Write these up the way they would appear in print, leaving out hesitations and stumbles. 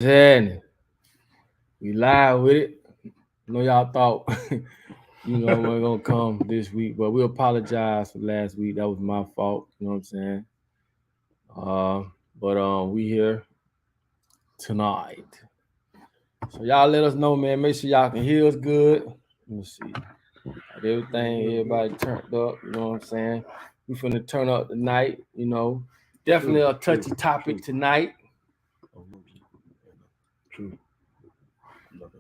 happening? We live with it. I know y'all thought, we're gonna come this week, but we apologize for last week. That was my fault. You know what I'm saying? Uh, but we here tonight. So y'all let us know, man. Make sure y'all can hear us good. Let me see. Got everything, everybody turned up. You know what I'm saying? We finna turn up tonight. Definitely a touchy topic tonight. True.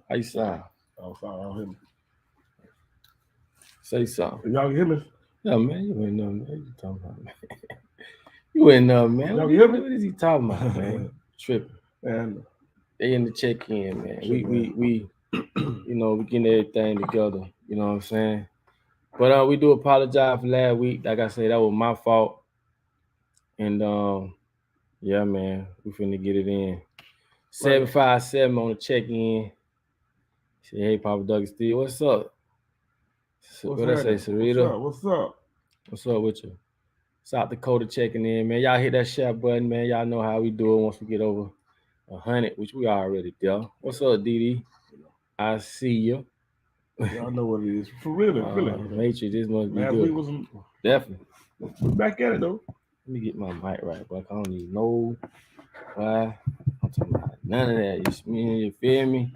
How you sound? Oh, sorry, I don't hear me. Say something. Y'all can hear me? Yeah, man, you ain't know, man. What you talking about, man? You ain't know, man. Y'all can hear me? What is he talking about, man? Tripping. And They in the check-in, man. We we getting everything together. You know what I'm saying? But we do apologize for last week. Like I said, that was my fault. And yeah, man, we finna get it in. 757 on the check-in. Say, hey, Papa Doug Steve, what's up? What I say, Sarita? What's up? What's up with you? South Dakota checking in, man. Y'all hit that share button, man. Y'all know how we do it once we get over 100, which we already there. What's up, DD? I see you. Y'all know what it is. For real, really. Matrix, this must be Last good. week was Definitely. We're back at it, though. Let me get my mic right, but I don't need no why. I'm talking about none of that. You feel me?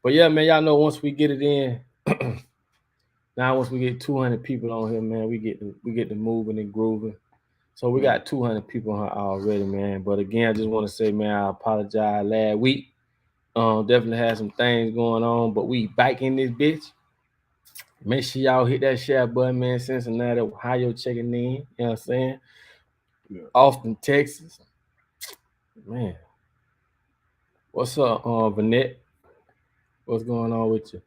But yeah, man, y'all know once we get it in, now once we get 200 people on here, man, we get to moving and grooving. So we got 200 people on here already, man. But again, I just want to say, man, I apologize last week. Definitely had some things going on, but we back in this bitch. Make sure y'all hit that share button, man. Cincinnati, Ohio checking in. You know what I'm saying? Yeah. Austin, Texas. Man. What's up, Vanette? What's going on with you?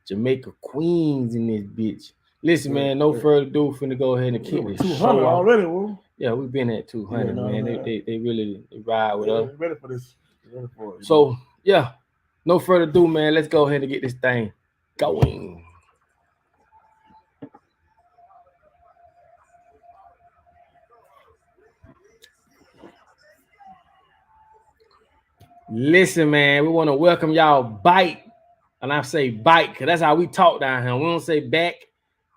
Jamaica Queens in this bitch. Listen, man, no further ado, finna go ahead and kick this 200 show off. already, bro. Yeah, we've been at 200, man. They really ride with us. Ready for this. Ready for it. So, yeah, no further ado, man. Let's go ahead and get this thing going. Listen, man, we want to welcome y'all bite. And I say bike, because that's how we talk down here. We don't say back.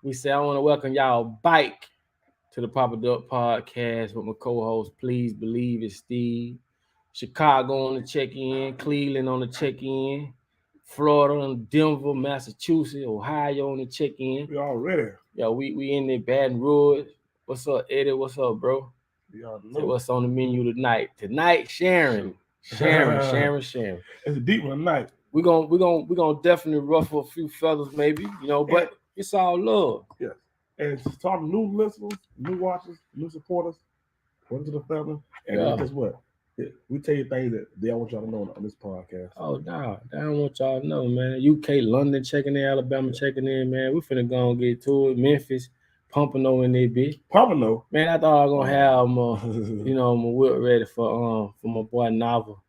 We say, I want to welcome y'all bike to the Papa Duck Podcast with my co-host, Please Believe It's Steve. Chicago on the check-in, Cleveland on the check-in, Florida and Denver, Massachusetts, Ohio on the check-in. We all ready. Yeah, we in there, Baton Rouge. What's up, Eddie? What's up, bro? We all know. Say what's on the menu tonight. Tonight, Sharon. It's a deep one tonight. We're gonna definitely ruffle a few feathers, maybe, but it's all love. Yeah. And to talk to new listeners, new watchers, new supporters, welcome to the family. And guess what? We tell you things that they don't want y'all to know on this podcast. Oh, no, I don't want y'all to know, man. UK, London checking in, Alabama checking in, man. We finna go and get to it. Memphis, Pompano in there, bitch. Pompano? Man, I thought I was gonna have my whip ready for my boy Novel.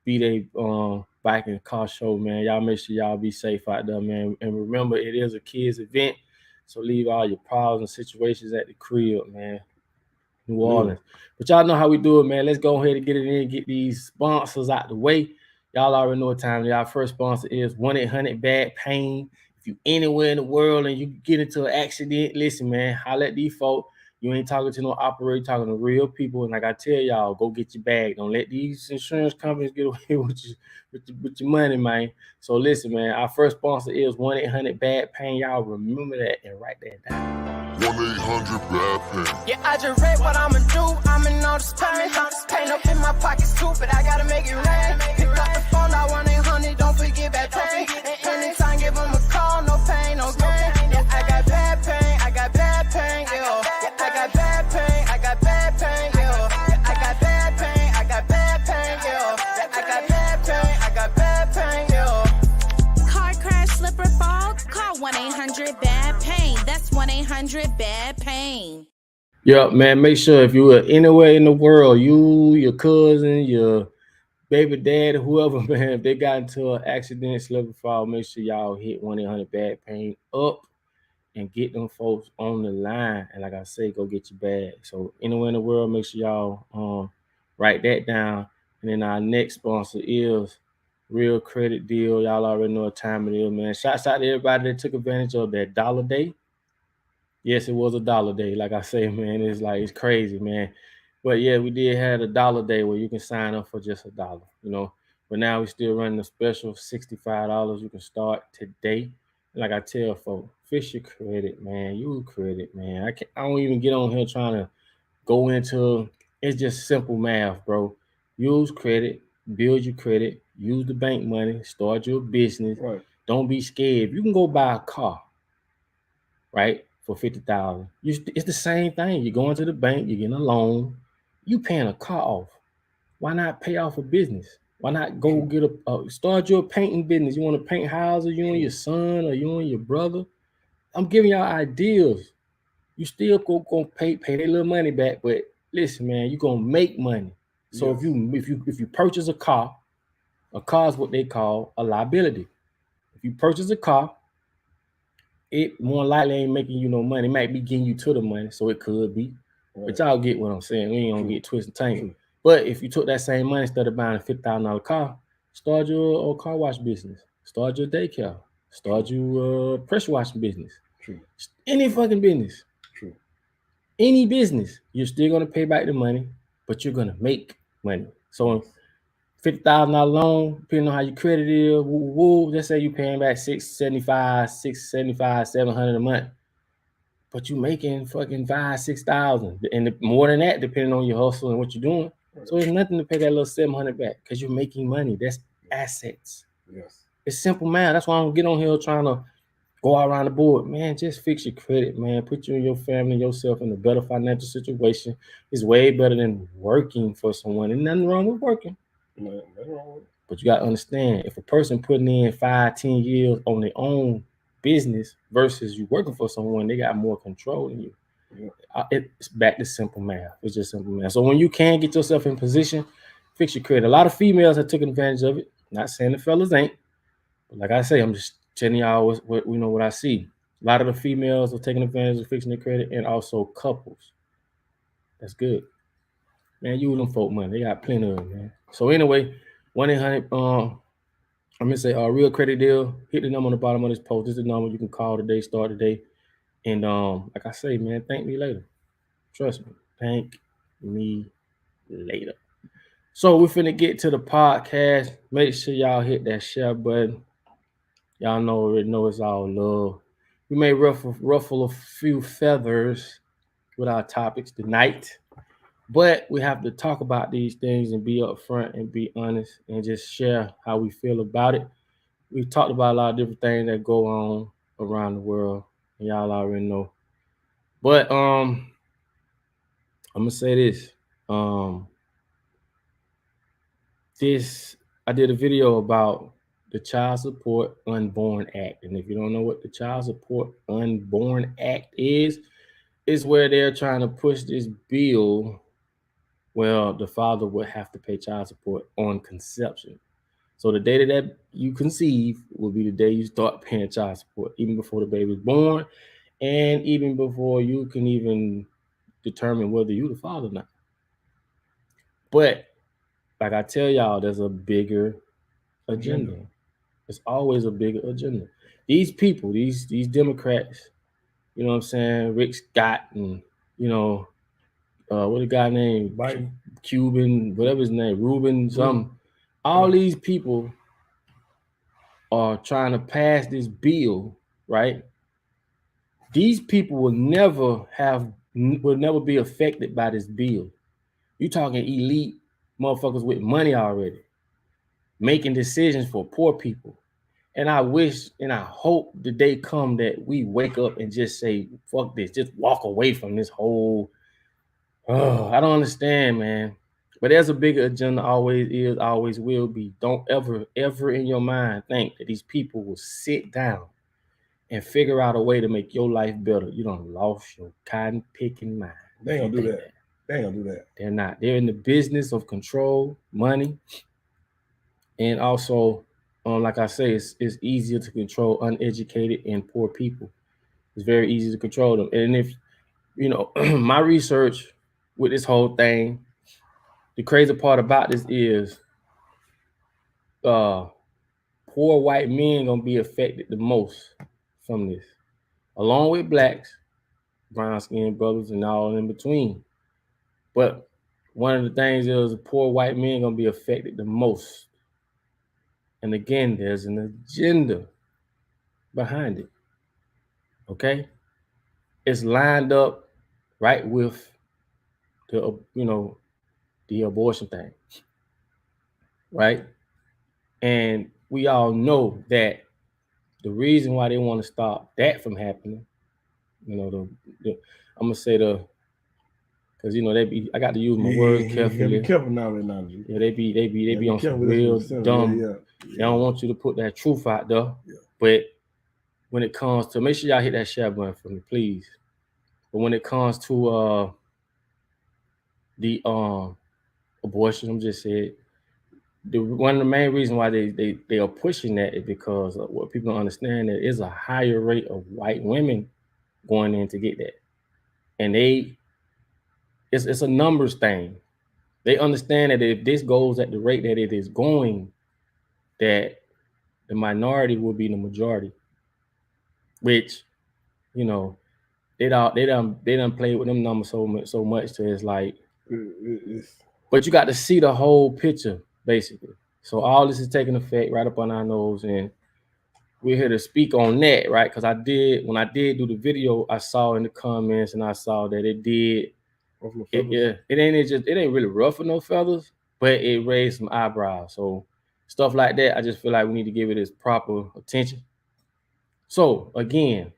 B-Day bike and car show, man. Y'all make sure y'all be safe out there, man. And remember, it is a kids event, so leave all your problems and situations at the crib, man. New Orleans. But y'all know how we do it, man. Let's go ahead and get it in, get these sponsors out the way. Y'all already know what time. Y'all first sponsor is 1-800-BAD-PAIN. If you anywhere in the world and you get into an accident, listen, man, holla at these folks. You ain't talking to no operator, talking to real people. And like I tell y'all, go get your bag. Don't let these insurance companies get away with your money, man. So listen, man, our first sponsor is 1-800-BAD-PAIN. Y'all remember that and write that down. 1-800-BAD-PAIN. Yeah, I just read what I'ma do. I'm in all this pain. Pain up in my pockets too, but I gotta make it rain. Pick up the phone, I 1-800, don't forget bad pain. And anytime, give them a call, no pain, no gain. Yeah, I got bad pain, I got bad pain, yeah. I got bad pain, I got bad pain, yeah. I got bad pain, I got bad pain, yeah. I got bad pain, I got bad pain, yeah. Car crash, slip or fall, call 1-800-BAD-PAIN. That's 1-800-BAD-PAIN. Yeah, man, make sure if you are anywhere in the world, you, your cousin, your baby dad, whoever, man, if they got into an accident, slip or fall, make sure y'all hit 1-800-BAD-PAIN up and get them folks on the line. And like I say, go get your bag. So anywhere in the world, make sure y'all write that down. And then our next sponsor is Real Credit Deal. Y'all already know what time it is, man. Shouts out to everybody that took advantage of that dollar day. Yes, it was a dollar day. Like I say, man, it's crazy, man. But yeah, we did have a dollar day where you can sign up for just $1, you know. But now we still running a special $65. You can start today. Like I tell folks, fish your credit, man. Use credit, man. I don't even get on here trying to go into it's just simple math, bro. Use credit, build your credit, use the bank money, start your business. Right. Don't be scared. You can go buy a car, right, for $50,000. It's the same thing. You're going to the bank, you're getting a loan, you paying a car off. Why not pay off a business? Why not go get start your painting business? You want to paint houses, you and your son or you and your brother? I'm giving y'all ideas. You still go pay their little money back, but listen, man, you're gonna make money. So Yes. if you purchase a car is what they call a liability. If you purchase a car, it more likely ain't making you no money. It might be getting you to the money, so it could be. Right. But y'all get what I'm saying. We ain't gonna get twisted and tangled. But if you took that same money instead of buying a $50,000 car, start your car wash business, start your daycare, start your pressure washing business. True. Any fucking business. True. Any business, you're still gonna pay back the money, but you're gonna make money. So $50,000 loan, depending on how your credit is, let's say you're paying back $675, $700 a month, but you making fucking $5,000, $6,000, and more than that, depending on your hustle and what you're doing. So there's nothing to pay that little $700 back because you're making money. That's assets. Yes. It's simple, man. That's why I don't get on here trying to go around the board, man. Just fix your credit, man. Put you and your family, yourself in a better financial situation. It's way better than working for someone. And nothing wrong with working. No, nothing wrong with it. But you got to understand, if a person putting in 5-10 years on their own business versus you working for someone, they got more control than you. Yeah. It's back to simple math. It's just simple math. So when you can get yourself in position, fix your credit. A lot of females have taken advantage of it. Not saying the fellas ain't. But like I say, I'm just telling y'all what I see. A lot of the females are taking advantage of fixing their credit, and also couples. That's good. Man, you them folk money. They got plenty of it, man. So anyway, 1-800, I'm gonna say Real Credit Deal. Hit the number on the bottom of this post. This is the number you can call today, start today. And like I say, man, thank me later. Trust me. Thank me later. So we're finna get to the podcast. Make sure y'all hit that share button. Y'all already know it's all love. We may ruffle a few feathers with our topics tonight, but we have to talk about these things and be upfront and be honest and just share how we feel about it. We've talked about a lot of different things that go on around the world, and y'all already know. But I'm gonna say this. I did a video about the Child Support Unborn Act. And if you don't know what the Child Support Unborn Act is, it's where they're trying to push this bill. Well, the father would have to pay child support on conception. So the day that you conceive will be the day you start paying child support, even before the baby is born, and even before you can even determine whether you're the father or not. But like I tell y'all, there's a bigger agenda. There's always a bigger agenda. These people, these Democrats, you know what I'm saying, Rick Scott and, what the guy named? Biden. Cuban, whatever his name, Rubin, something. All these people are trying to pass this bill, right? These people will never be affected by this bill. You talking elite motherfuckers with money already, making decisions for poor people. And I wish and I hope the day come that we wake up and just say, fuck this, just walk away from this whole, I don't understand, man. But there's a bigger agenda, always is, always will be. Don't ever in your mind think that these people will sit down and figure out a way to make your life better. You done lost your cotton picking mind. They ain't gonna do that. They ain't gonna do that. They're not. They're in the business of control, money, and also, like I say, it's easier to control uneducated and poor people. It's very easy to control them. And if, my research with this whole thing, the crazy part about this is poor white men gonna be affected the most from this, along with blacks, brown skinned brothers, and all in between. But one of the things is poor white men gonna be affected the most. And again, there's an agenda behind it. Okay, it's lined up right with the the abortion thing, right? And we all know that the reason why they want to stop that from happening, I'm gonna say because they be, I got to use my words carefully. Be careful now, analogy. Yeah, they be on some real dumb. They don't want you to put that truth out there. Yeah. But when it comes to, make sure y'all hit that share button for me, please. But when it comes to the abortion, I'm just saying, one of the main reasons why they are pushing that is because what people don't understand, there is a higher rate of white women going in to get that, and it's a numbers thing. They understand that if this goes at the rate that it is going, that the minority will be the majority, which they done played with them numbers so much to it's like, but you got to see the whole picture basically. So all this is taking effect right up on our nose, and we're here to speak on that, right? Because when I did do the video, I saw in the comments and I saw that it did. It ain't really ruffle no feathers, but it raised some eyebrows. So stuff like that, I just feel like we need to give it its proper attention. So again,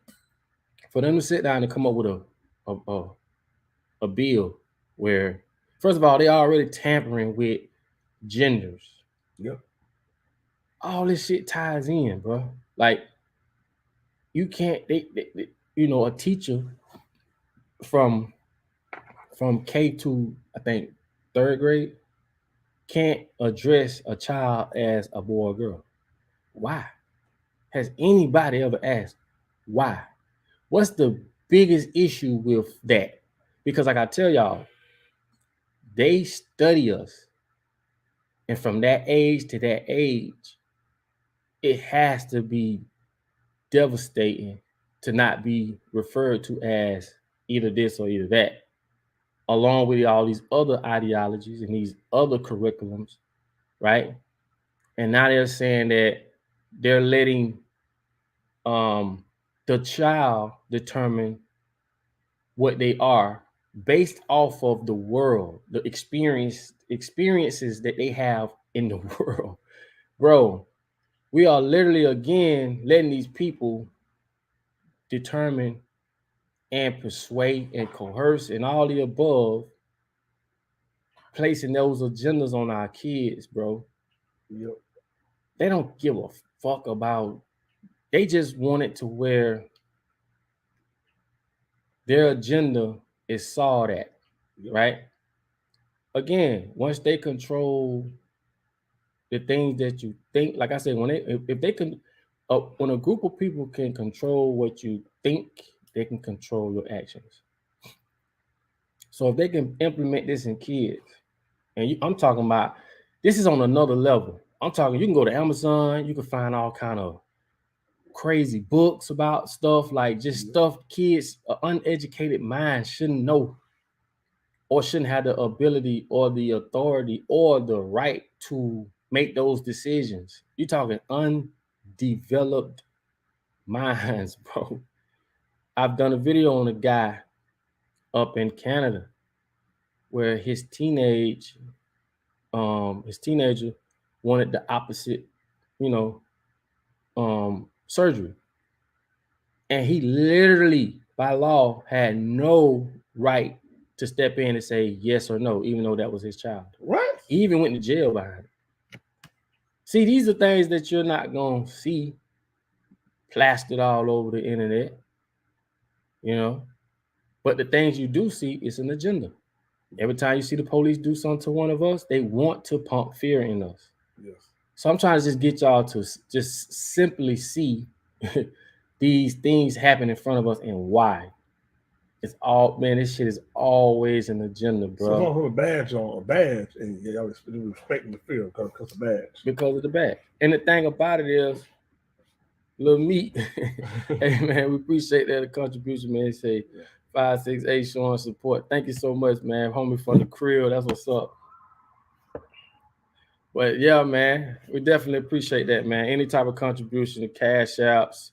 for them to sit down and come up with a bill where, first of all, they already tampering with genders. Yep. All this shit ties in, bro. Like, you can't, a teacher from K to, I think, 3rd grade can't address a child as a boy or girl. Why? Has anybody ever asked why? What's the biggest issue with that? Because like I tell y'all, they study us. And from that age to that age, it has to be devastating to not be referred to as either this or either that, along with all these other ideologies and these other curriculums, right? And now they're saying that they're letting the child determine what they are based off of the world, the experiences that they have in the world. Bro, we are literally, again, letting these people determine and persuade and coerce and all the above, placing those agendas on our kids, bro. Yep. They don't give a fuck about, they just want it to where their agenda is saw that, yep. Right? Again, once they control the things that you think, like I said, if they can, when a group of people can control what you think, they can control your actions. So if they can implement this in kids, and I'm talking about, this is on another level. I'm talking, you can go to Amazon, you can find all kind of crazy books about stuff, like just stuff kids, uneducated minds shouldn't know, or shouldn't have the ability or the authority or the right to make those decisions. You're talking undeveloped minds, bro. I've done a video on a guy up in Canada where his teenager wanted the opposite, surgery. And he literally, by law, had no right to step in and say yes or no, even though that was his child. Right? He even went to jail behind it. See, these are things that you're not going to see plastered all over the internet, But the things you do see, it's an agenda. Every time you see the police do something to one of us, they want to pump fear in us. Yes. So I'm trying to just get y'all to just simply see these things happen in front of us and why. It's all, man, this shit is always an agenda, bro. So someone put a badge on, and y'all respect and fear because of the badge. Because of the badge. And the thing about it is, Lil Meat, hey man, we appreciate that contribution, man. Say 568 showing support. Thank you so much, man. Homie from the crib, that's what's up. But yeah, man, we definitely appreciate that, man. Any type of contribution, the cash apps,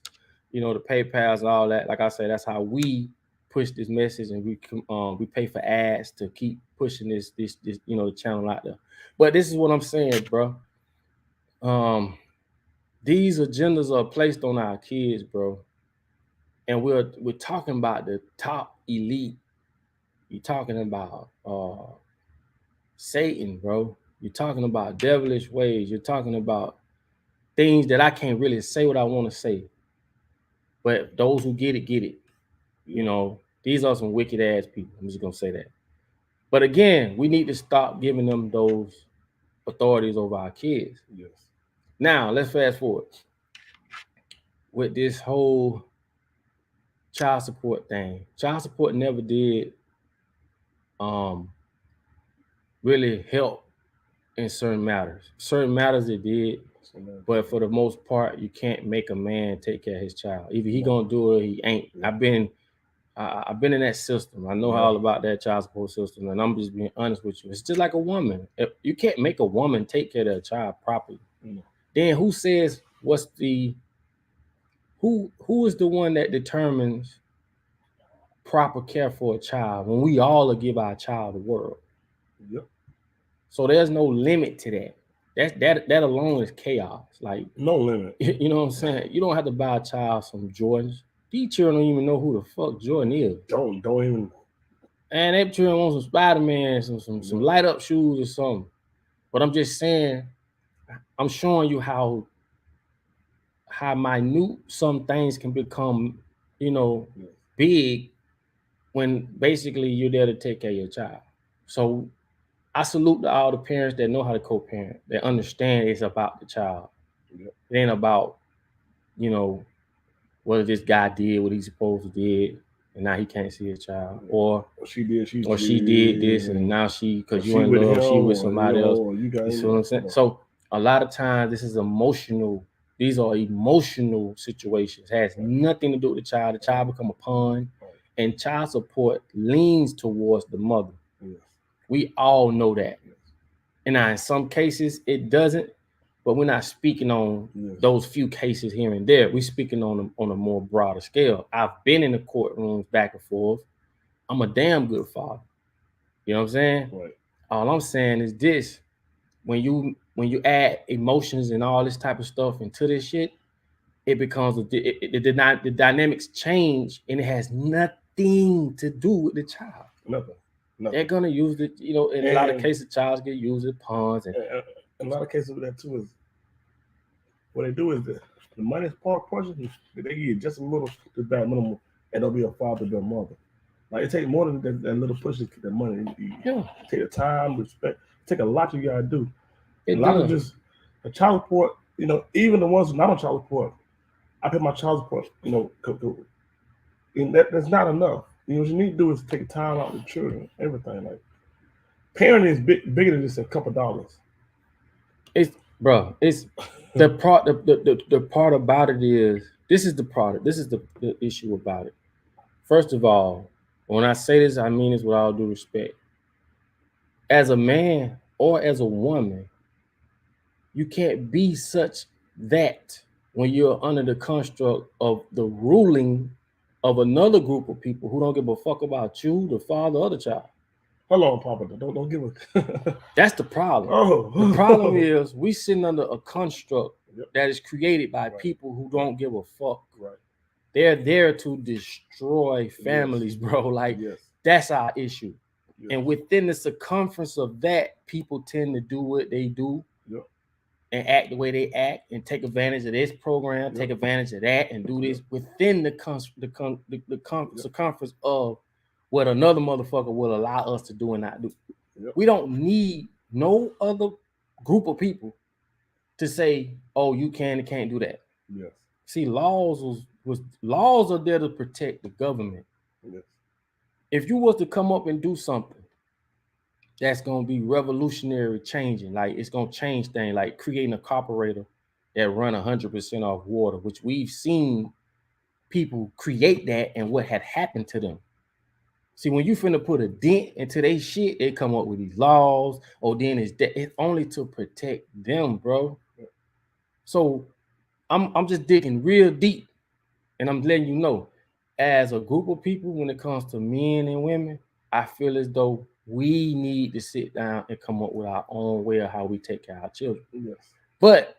the PayPals and all that. Like I said, that's how we push this message, and we pay for ads to keep pushing this the channel out there. But this is what I'm saying, bro. These agendas are placed on our kids, bro. And we're talking about the top elite. You're talking about Satan, bro. You're talking about devilish ways. You're talking about things that I can't really say what I want to say. But those who get it, get it. These are some wicked ass people. I'm just going to say that. But again, we need to stop giving them those authorities over our kids. Yes. Now, let's fast forward. With this whole child support thing. Child support never did really help in certain matters. Certain matters it did, but for the most part, you can't make a man take care of his child. Either he gonna do it or he ain't. I've been in that system. I know all about that child support system, and I'm just being honest with you. It's just like a woman. If you can't make a woman take care of their child properly, then who says who is the one that determines proper care for a child when we all will give our child the world? Yep. So there's no limit to that. That alone is chaos. Like, no limit. You know what I'm saying? You don't have to buy a child some Jordans. These children don't even know who the fuck Jordan is. Don't even. And they children want some Spider-Man, some light up shoes or something. But I'm just saying, I'm showing you how minute some things can become, big when basically you're there to take care of your child. So I salute to all the parents that know how to co-parent, that understand it's about the child. Yep. It ain't about, whether this guy did what he's supposed to did and now he can't see his child, or she did this and now because you in love, she with somebody else. You see what I'm saying? So a lot of times this is emotional. These are emotional situations. It has nothing to do with the child. The child become a pawn, and child support leans towards the mother. Yes. We all know that. Yes. And now in some cases it doesn't, but we're not speaking on those few cases here and there. We're speaking on a more broader scale. I've been in the courtrooms back and forth. I'm a damn good father. You know what I'm saying? Right. All I'm saying is this: when you add emotions and all this type of stuff into this shit, it becomes the dynamics change, and it has nothing to do with the child. Nothing. They're gonna use it, in a lot of cases, childs get used as pawns, and in a lot of cases with that too is what they do is the money portion they give just a little to that minimum, and they'll be a father, be a mother. Like it takes more than that little push to get that money. Take the time, respect. Take a lot you gotta do. A lot of just the child support. Even the ones not on child support, I pay my child support. And that's not enough. What you need to do is take time out with children, everything. Like parenting is bigger than just a couple dollars. It's the part. The part about it is this is the product. This is the issue about it. First of all, when I say this, I mean this with all due respect. As a man or as a woman, you can't be such that when you're under the construct of the ruling of another group of people who don't give a fuck about you, the father or the child. Hold on, Papa. Don't give a. That's the problem. The problem is we sitting under a construct that is created by people who don't give a fuck. Right. They're there to destroy families, bro. Like that's our issue. Yes. And within the circumference of that, people tend to do what they do. And act the way they act, and take advantage of this program, take advantage of that, and do this within the circumference of what another motherfucker will allow us to do and not do. We don't need no other group of people to say, "Oh, you can and can't do that." See, laws are there to protect the government. if you was to come up and do something that's gonna be revolutionary, changing, like it's gonna change things, like creating a carburetor that run 100% off water, which we've seen people create that and what had happened to them. See, when you finna put a dent into their shit, they come up with these laws, or then it's only to protect them, bro. So I'm just digging real deep, and I'm letting you know, as a group of people, when it comes to men and women, I feel as though we need to sit down and come up with our own way of how we take care of our children. Yes. But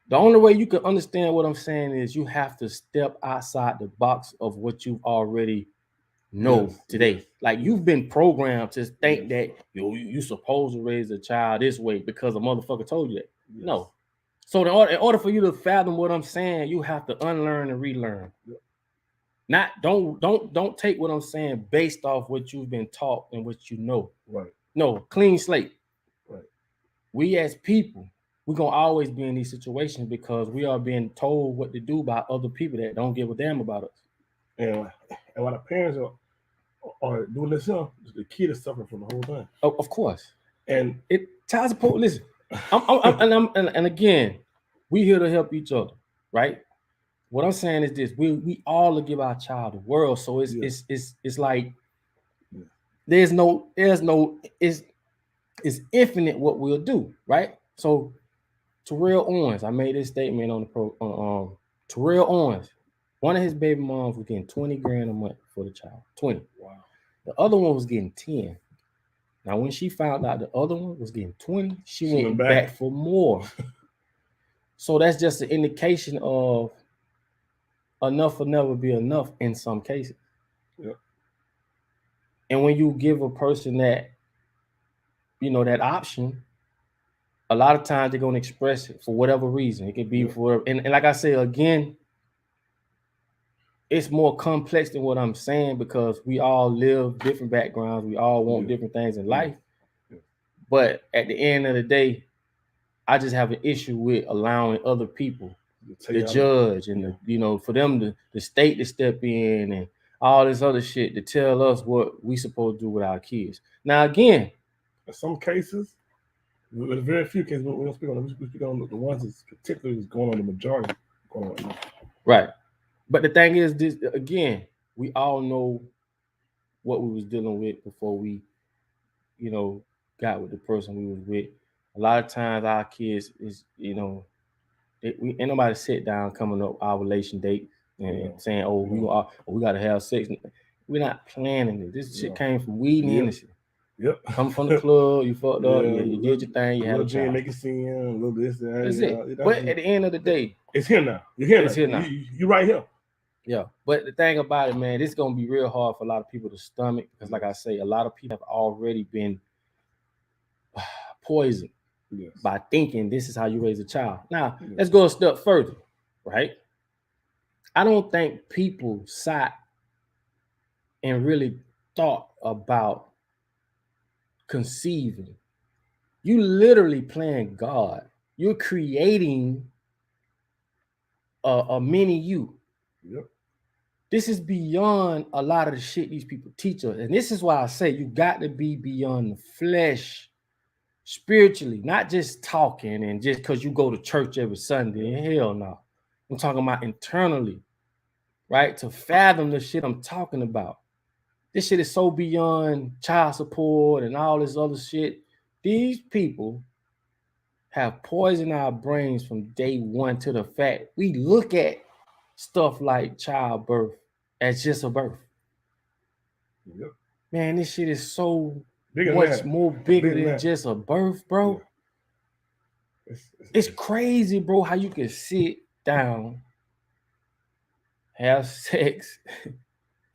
the only way you can understand what I'm saying is you have to step outside the box of what you've already know today. Yes. Like you've been programmed to think that you supposed to raise a child this way because a motherfucker told you that. Yes. No. So in order for you to fathom what I'm saying, you have to unlearn and relearn. Yep. Not don't take what I'm saying based off what you've been taught and what you know. Right. No, clean slate. Right. We as people, we're gonna always be in these situations because we are being told what to do by other people that don't give a damn about us. And while the parents are doing this, the kid is suffering from the whole time. Oh, of course. And child support. Listen, and again, we here to help each other, right? What I'm saying is this: we all will give our child the world. So it's like it's infinite what we'll do, right? So Terrell Owens, I made this statement on the Terrell Owens, one of his baby moms was getting 20 grand a month for the child. 20. Wow. The other one was getting 10. Now, when she found out the other one was getting 20, she went back for more. So that's just an indication of enough will never be enough in some cases. Yep. And when you give a person that, that option, a lot of times they're going to express it for whatever reason. It could be for, and like I say, again, it's more complex than what I'm saying because we all live different backgrounds. We all want different things in life. Yeah. But at the end of the day, I just have an issue with allowing other people, the judge and for them the state to step in and all this other shit to tell us what we supposed to do with our kids. Now, again, in some cases, with very few cases, we don't speak on them. We speak on the ones that's particularly going on the majority going on right now. Right. But the thing is, this again, we all know what we was dealing with before we, got with the person we was with. A lot of times our kids is, ain't nobody sit down coming up ovulation date and saying, we got to have sex. We're not planning it. This shit came from weed and Hennessy. Yep. Come from the club, you fucked up, you did your thing, you had a child. Make it seem a little this. That's it. But at the end of the day, it's here now. You're here. It's here now. You're right here. Yeah. But the thing about it, man, this is gonna be real hard for a lot of people to stomach because, like I say, a lot of people have already been poisoned by thinking this is how you raise a child. Now, let's go a step further, right? I don't think people sat and really thought about conceiving. You literally playing God. You're creating a mini you. Yep. This is beyond a lot of the shit these people teach us. And this is why I say you got to be beyond the flesh spiritually, not just talking and just because you go to church every Sunday. Hell no. I'm talking about internally, right? To fathom the shit I'm talking about. This shit is so beyond child support and all this other shit. These people have poisoned our brains from day one to the fact we look at stuff like childbirth as just a birth. Yep. Man, this shit is so much more bigger than just a birth, bro. Yeah. It's crazy, bro, how you can sit down, have sex,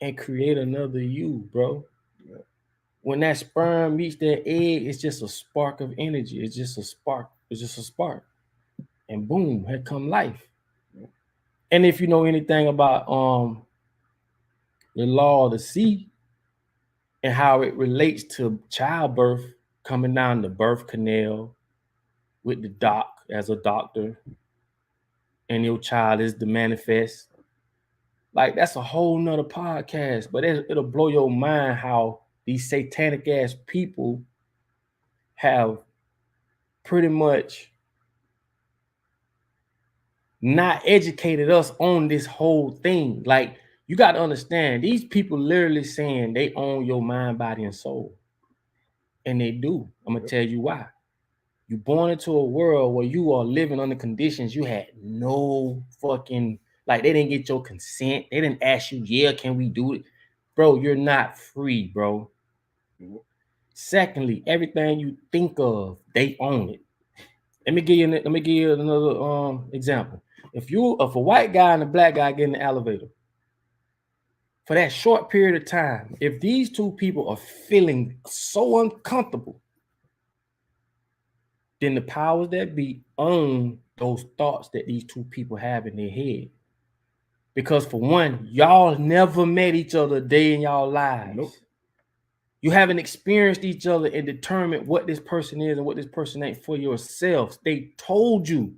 and create another you, bro. Yeah. When that sperm meets that egg, it's just a spark of energy. It's just a spark. It's just a spark. And boom, here come life. Yeah. And if you know anything about the law of the sea and how it relates to childbirth, coming down the birth canal with the doc as a doctor, and your child is the manifest. Like, that's a whole nother podcast, but it'll blow your mind how these satanic ass people have pretty much not educated us on this whole thing. Like, you got to understand, these people literally saying they own your mind, body, and soul. And they do. I'm going to tell you why. You're born into a world where you are living under conditions you had no fucking, like, they didn't get your consent. They didn't ask you, yeah, can we do it? Bro, you're not free, bro. Secondly, everything you think of, they own it. Let me give you another example. If a white guy and a black guy get in the elevator, for that short period of time, if these two people are feeling so uncomfortable, then the powers that be own those thoughts that these two people have in their head. Because for one, y'all never met each other a day in y'all lives. Nope. You haven't experienced each other and determined what this person is and what this person ain't for yourselves. They told you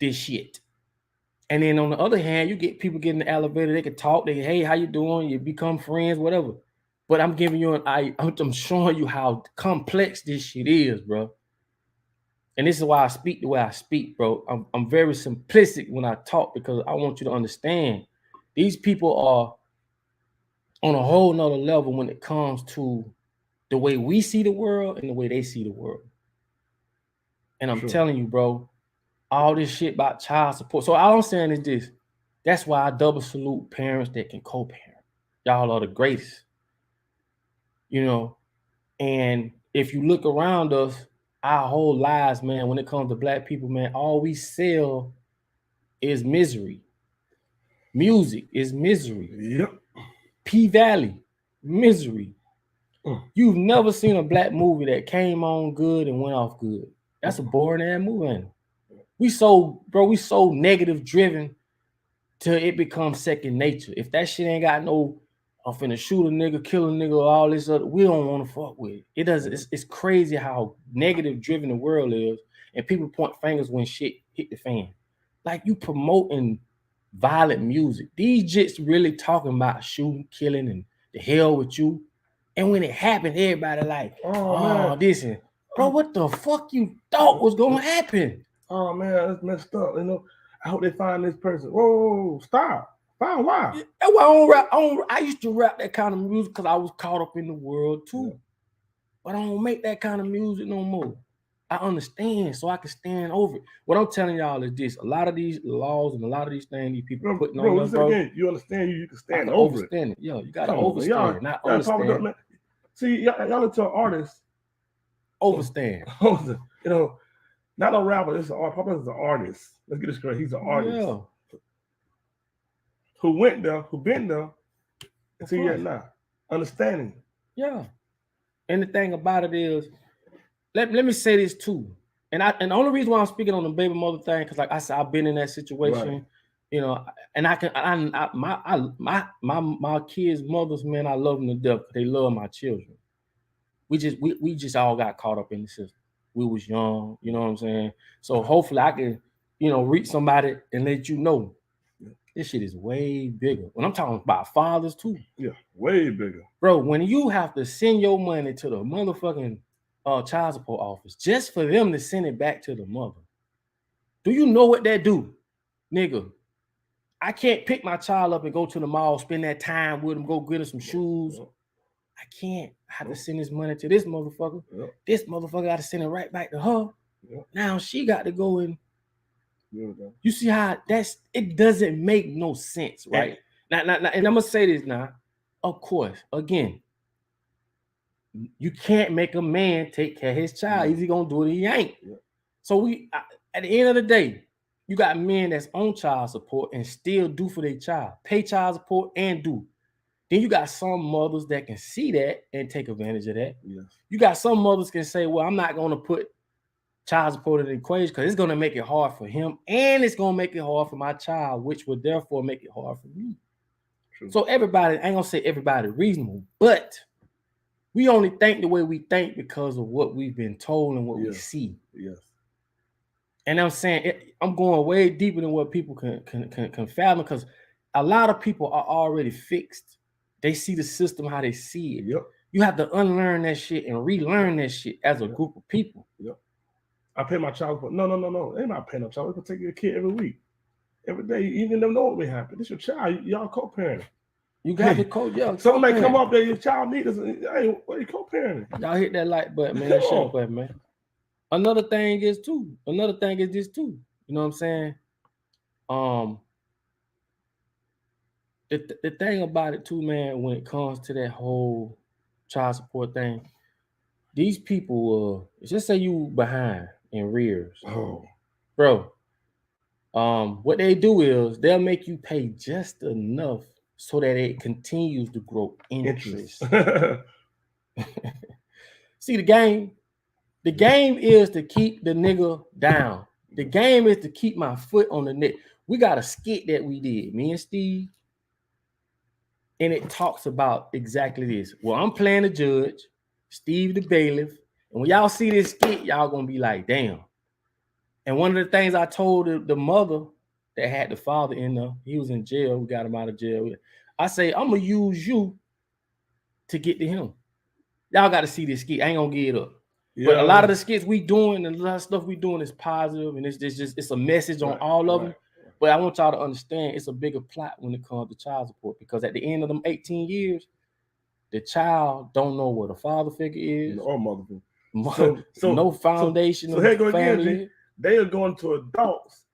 this shit. And then on the other hand, you get people get in the elevator, they can talk, they, hey, how you doing? You become friends, whatever. But I'm giving you I'm showing you how complex this shit is, bro. And this is why I speak the way I speak, bro. I'm very simplistic when I talk because I want you to understand these people are on a whole nother level when it comes to the way we see the world and the way they see the world. And I'm telling you, bro, all this shit about child support. So all I'm saying is this. That's why I double salute parents that can co-parent. Y'all are the greatest. You know, and if you look around us, our whole lives, man, when it comes to black people, man, all we sell is misery. Music is misery. Yep. P-Valley, misery. You've never seen a black movie that came on good and went off good. That's a boring ass movie, ain't it? We so negative driven till it becomes second nature. If that shit ain't got no, I'm finna shoot a nigga, kill a nigga, all this other, we don't want to fuck with it. It doesn't. It's crazy how negative driven the world is, and people point fingers when shit hit the fan. Like, you promoting violent music. These jits really talking about shooting, killing, and the hell with you. And when it happened, everybody like, oh this and bro, what the fuck you thought was gonna happen? Oh man, that's messed up. You know, I hope they find this person. Whoa, stop. Find why? That's why I don't rap. I used to rap that kind of music because I was caught up in the world too. But I don't make that kind of music no more. I understand, so I can stand over it. What I'm telling y'all is this: a lot of these laws and a lot of these things these people putting on us, bro. Again, you understand? You can stand over it. Yo, you gotta overstand, not understand. See, y'all into an artist. Overstand. You know, not a rapper. This is an Papa is an artist. Let's get this correct. He's an artist. Yeah. Who went there? Who been there? And see yet now, understanding. Yeah. And the thing about it is, let me say this too. And the only reason why I'm speaking on the baby mother thing, because like I said, I've been in that situation, right. You know, and my kids' mothers, man, I love them to death. They love my children. We just all got caught up in the system. We was young, you know what I'm saying? So hopefully I can, you know, reach somebody and let you know this shit is way bigger. When I'm talking about fathers too. Yeah, way bigger. Bro, when you have to send your money to the motherfucking child support office just for them to send it back to the mother. Do you know what that do? Nigga, I can't pick my child up and go to the mall, spend that time with him, go get her some shoes. I can't. I have to send this money to this motherfucker. This motherfucker got to send it right back to her. Now she got to go and you see how it doesn't make no sense, right? Now, and I'm gonna say this now. Of course, again, you can't make a man take care of his child. Is he gonna do it? He ain't. So at the end of the day, you got men that's on child support and still do for their child, pay child support and do. Then you got some mothers that can see that and take advantage of that. Yes. You got some mothers can say, well, I'm not gonna put child support in the equation because it's gonna make it hard for him and it's gonna make it hard for my child, which would therefore make it hard for me. True. So everybody, I ain't gonna say everybody reasonable, but we only think the way we think because of what we've been told and what we see. Yes. And I'm saying I'm going way deeper than what people can fathom because a lot of people are already fixed. They see the system how they see it. Yep. You have to unlearn that shit and relearn that shit as a group of people. Yep. I pay my child support. No. They're not paying no child. We can take your kid every week, every day. You even never know what may happen. This your child. Y'all co-parenting. You got to co. Yeah. Somebody come up there. Your child needs us. Hey, what are you co-parenting? Y'all hit that like button, man. That share button, man. Another thing is this too. You know what I'm saying? The thing about it too, man, when it comes to that whole child support thing, these people, just say you behind in rears, bro. What they do is they'll make you pay just enough so that it continues to grow interest. See, the game is to keep the nigga down. The game is to keep my foot on the neck. We got a skit that we did, me and Steve, and it talks about exactly this. Well, I'm playing the judge, Steve the bailiff, and when y'all see this skit, y'all gonna be like, damn. And one of the things I told the mother that had the father in there, he was in jail, we got him out of jail. I say, I'm gonna use you to get to him. Y'all got to see this skit. I ain't gonna give it up. Yeah, but a lot of the skits we doing and a lot of stuff we doing is positive, and it's a message on all of them. But I want y'all to understand it's a bigger plot when it comes to child support, because at the end of them 18 years, the child don't know what a father figure is or mother. So no foundation. So here go again. They are going to adults,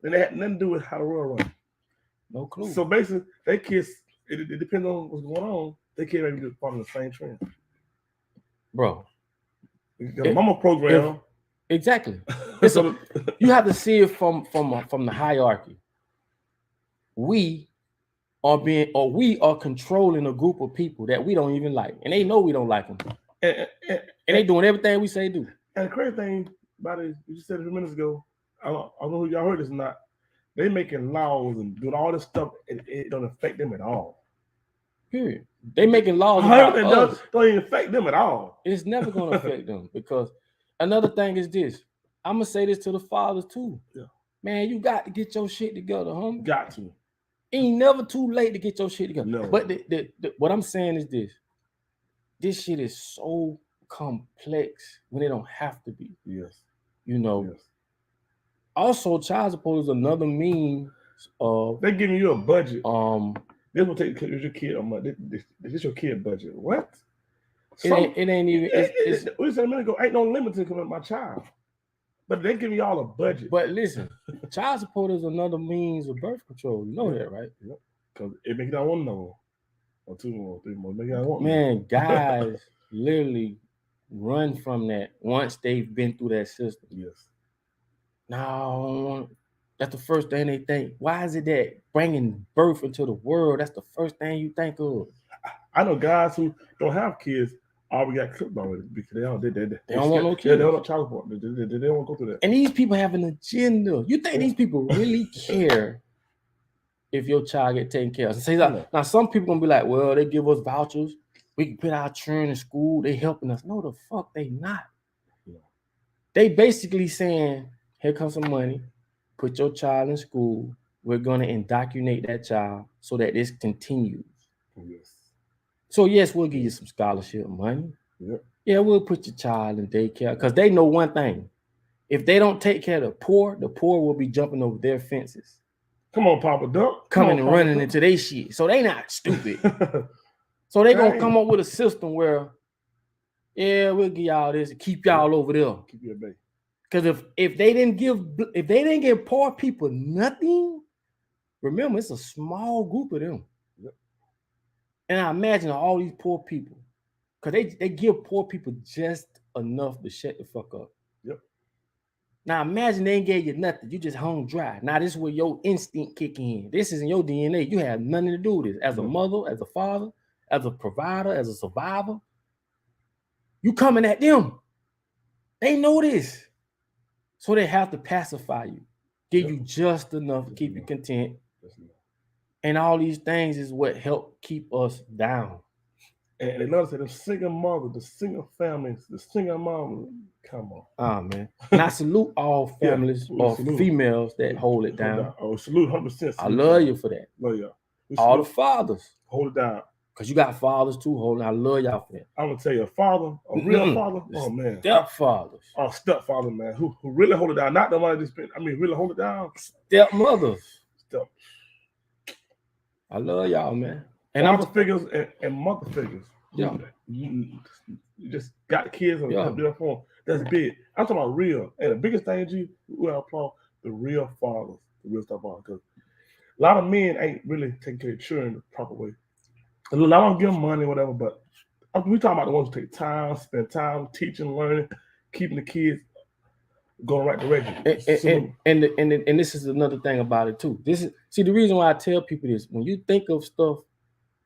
and they had nothing to do with how the world runs. No clue. So basically, they kids. It depends on what's going on. They can't maybe just follow the same trend, bro. The mama program. Exactly. You have to see it from the hierarchy. We are controlling a group of people that we don't even like, and they know we don't like them, and they doing everything we say do. And the crazy thing about it, you just said a few minutes ago, I don't know if y'all heard this or not. They making laws and doing all this stuff, and it don't affect them at all. Period. They making laws that don't even affect them at all. It's never going to affect them, because another thing is this. I'm going to say this to the fathers too. Yeah. Man, you got to get your shit together, homie. Got to. Ain't never too late to get your shit together. No. But what I'm saying is this. This shit is so complex when it don't have to be. Yes. You know. Yes. Also, child support is another means of... They're giving you a budget. This will take care of your kid. This is your kid budget. What? It ain't even. We said a minute ago, ain't no limit to come my child. But they give y'all a budget. But listen, child support is another means of birth control. You know that, right? Yep. Because it make it not one no or two more, three more. Make it not one. Man, guys literally run from that once they've been through that system. Yes. No. That's the first thing they think. Why is it that bringing birth into the world, that's the first thing you think of? I know guys who don't have kids already got clipped already because they don't want no kids. They don't want child support. They don't want to go through that. And these people have an agenda. You think these people really care if your child get taken care of? Now, some people going to be like, well, they give us vouchers. We can put our children in school. They helping us. No, the fuck they not. Yeah. They basically saying, here comes some money. Put your child in school. We're going to indoctrinate that child so that this continues. Yes. So, yes, we'll give you some scholarship money. Yep. Yeah, we'll put your child in daycare because they know one thing. If they don't take care of the poor will be jumping over their fences. Come on, Papa Duck. Coming and running into their shit. So they not stupid. So they going to come up with a system where, yeah, we'll give y'all this and keep y'all over there. Keep your baby. Because if they didn't give poor people nothing, remember it's a small group of them. Yep. And I imagine all these poor people, because they give poor people just enough to shut the fuck up. Yep. Now imagine they ain't gave you nothing. You just hung dry. Now this is where your instinct kick in. This is in your DNA. You have nothing to do with this. As a mother, as a father, as a provider, as a survivor, you coming at them. They know this. So they have to pacify you, give you just enough to keep you content. And all these things is what help keep us down. And they love to say the single mother, the single families, the single mom. Come on. Oh man. And I salute all families or females that hold it down. Oh, salute 100%. I love you for that. Love y'all. All the fathers. Hold it down. Because you got fathers too holding. I love y'all for that. I'm gonna tell you, a father, a real father, oh man. Stepfathers. Oh, stepfather, man, who really hold it down. Not the one that just really hold it down. Stepmothers. I love y'all, man. And father figures and mother figures. Yeah. You just got the kids on their phone. That's big. I'm talking about real. And the biggest thing, G, we applaud the real fathers, the real stepfathers. Because a lot of men ain't really taking care of children the proper way. A lot of them give them money, whatever, but we talking about the ones who take time, spend time teaching, learning, keeping the kids going the right direction. And this is another thing about it too. See the reason why I tell people this: when you think of stuff,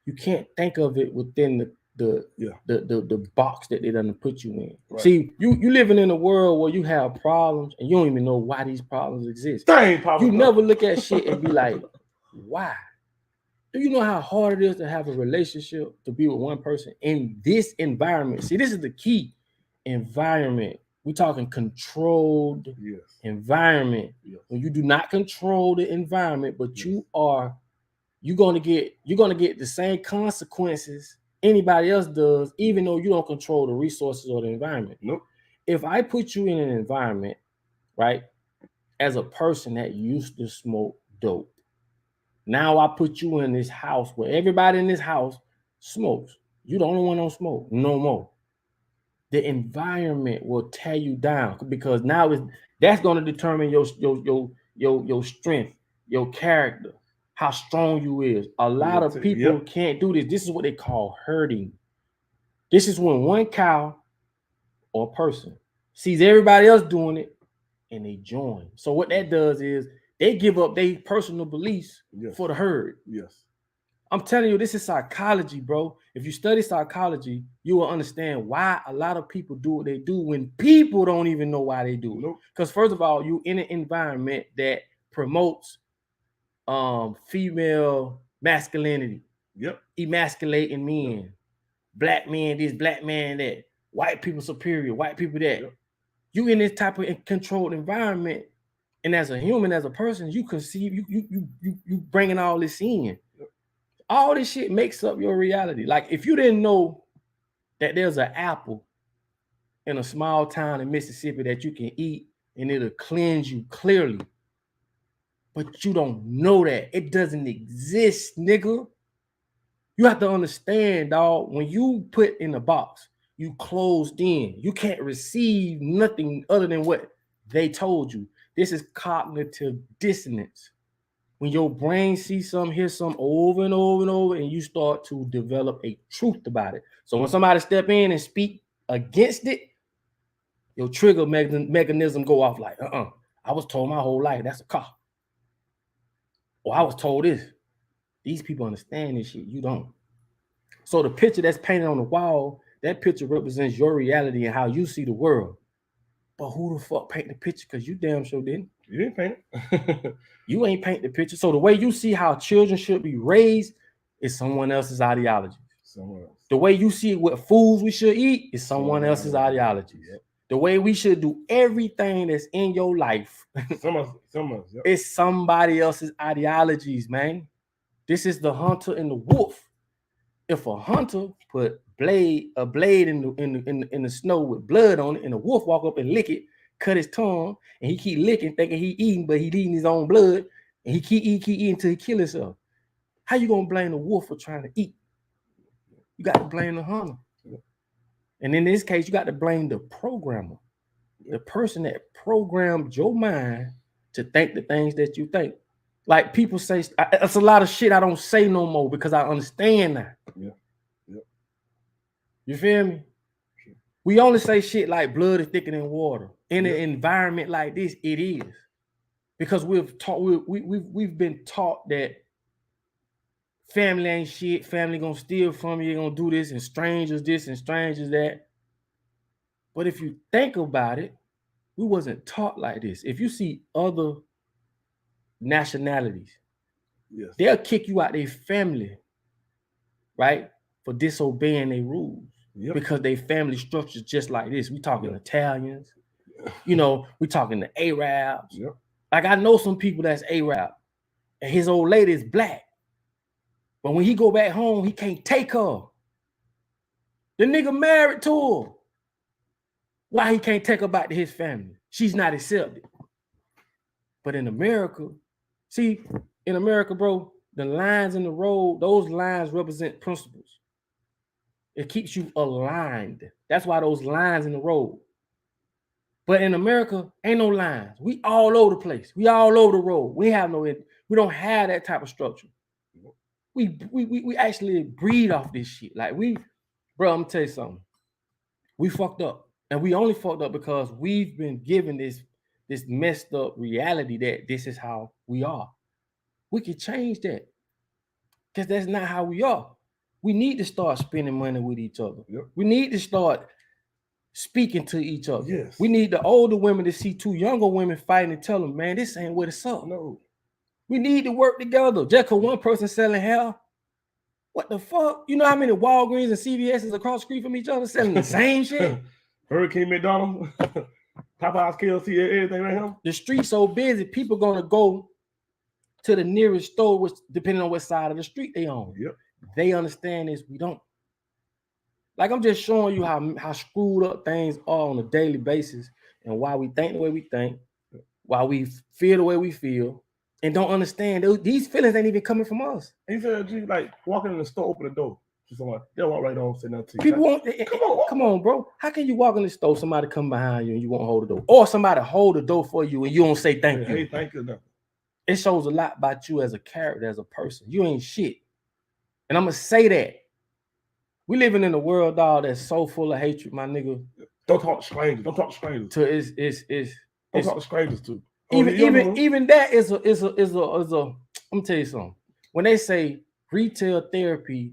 you can't think of it within the box that they done put you in. Right. See, you living in a world where you have problems and you don't even know why these problems exist. You never look at shit and be like, why? Do you know how hard it is to have a relationship, to be with one person in this environment? See, this is the key. Environment. We're talking controlled environment. Yes. When you do not control the environment, but you're gonna get the same consequences anybody else does, even though you don't control the resources or the environment. Nope. If I put you in an environment, right, as a person that used to smoke dope, now I put you in this house where everybody in this house smokes. You the only one don't smoke no more. The environment will tear you down because now that's going to determine your strength, your character, how strong you is. A lot of people can't do this. This is what they call herding. This is when one cow or person sees everybody else doing it and they join. So what that does is they give up their personal beliefs for the herd. Yes. I'm telling you, this is psychology, bro. If you study psychology, you will understand why a lot of people do what they do when people don't even know why they do it. Because first of all, you in an environment that promotes female masculinity. Yep. Emasculating men. Black men this, black man that. White people superior, white people that. Yep. You in this type of controlled environment, and as a human, as a person, you conceive, you bringing all this in. All this shit makes up your reality. Like if you didn't know that there's an apple in a small town in Mississippi that you can eat and it'll cleanse you clearly, but you don't know that. It doesn't exist, nigga. You have to understand, dog, when you put in a box, you closed in. You can't receive nothing other than what they told you. This is cognitive dissonance. When your brain sees something, hears something over and over and over, and you start to develop a truth about it. So when somebody step in and speak against it, your trigger mechanism go off like, I was told my whole life that's a car. Or I was told this. These people understand this shit. You don't. So the picture that's painted on the wall, that picture represents your reality and how you see the world. But who the fuck paint the picture? Because you damn sure didn't. You didn't paint it. You ain't paint the picture. So the way you see how children should be raised is someone else's ideology. Someone else. The way you see what foods we should eat is someone else's ideology. Yep. The way we should do everything that's in your life is somebody else's ideologies, man. This is the hunter and the wolf. If a hunter put a blade in the snow with blood on it, and the wolf walk up and lick it, cut his tongue, and he keep licking, thinking he eating, but he eating his own blood, and he keep eating until he kill himself. How you gonna blame the wolf for trying to eat? You got to blame the hunter. And in this case, you got to blame the programmer, the person that programmed your mind to think the things that you think. Like people say, it's a lot of shit I don't say no more because I understand that. Yeah. You feel me? Sure. We only say shit like blood is thicker than water. In an environment like this, it is. Because we've been taught that family ain't shit, family gonna steal from you, gonna do this, and strangers this and strangers that. But if you think about it, we wasn't taught like this. If you see other nationalities, they'll kick you out their family, right? for disobeying their rules. Yep. Because they family structures just like this. We talking Italians, you know, we talking the Arabs. Yep. Like I know some people that's Arab, and his old lady is black. But when he go back home, he can't take her. The nigga married to her. Why he can't take her back to his family? She's not accepted. But in America, see, in America, bro, the lines in the road, those lines represent principles. It keeps you aligned. That's why those lines in the road. But in America, ain't no lines. We all over the place. We all over the road. We don't have that type of structure. We actually breed off this shit. Like bro, I'm gonna tell you something. We fucked up. And we only fucked up because we've been given this messed up reality that this is how we are. We can change that. Because that's not how we are. We need to start spending money with each other. Yep. We need to start speaking to each other. Yes. We need the older women to see two younger women fighting and tell them, man, this ain't what it's up. No. We need to work together. Just because one person selling hair, what the fuck? You know how many Walgreens and CVS's across the street from each other selling the same shit? Hurricane McDonald's, Popeyes, KFC, everything right here. The street's so busy, people gonna go to the nearest store, which depending on what side of the street they on. Yep. They understand this, we don't. Like I'm just showing you how screwed up things are on a daily basis and why we think the way we think, why we feel the way we feel, and don't understand these feelings ain't even coming from us. And you said, like walking in the store, open the door. Somebody, they'll walk right on, say nothing to you. People won't. Come on, bro. How can you walk in the store, somebody come behind you and you won't hold the door, or somebody hold the door for you and you don't say thank you? Hey, thank you. It shows a lot about you as a character, as a person. You ain't shit, and I'm gonna say that. We living in a world, dog, that's so full of hatred, my nigga. Don't talk to strangers. Don't talk to strangers. Don't talk to strangers too. Even that is a. I'm gonna tell you something. When they say retail therapy.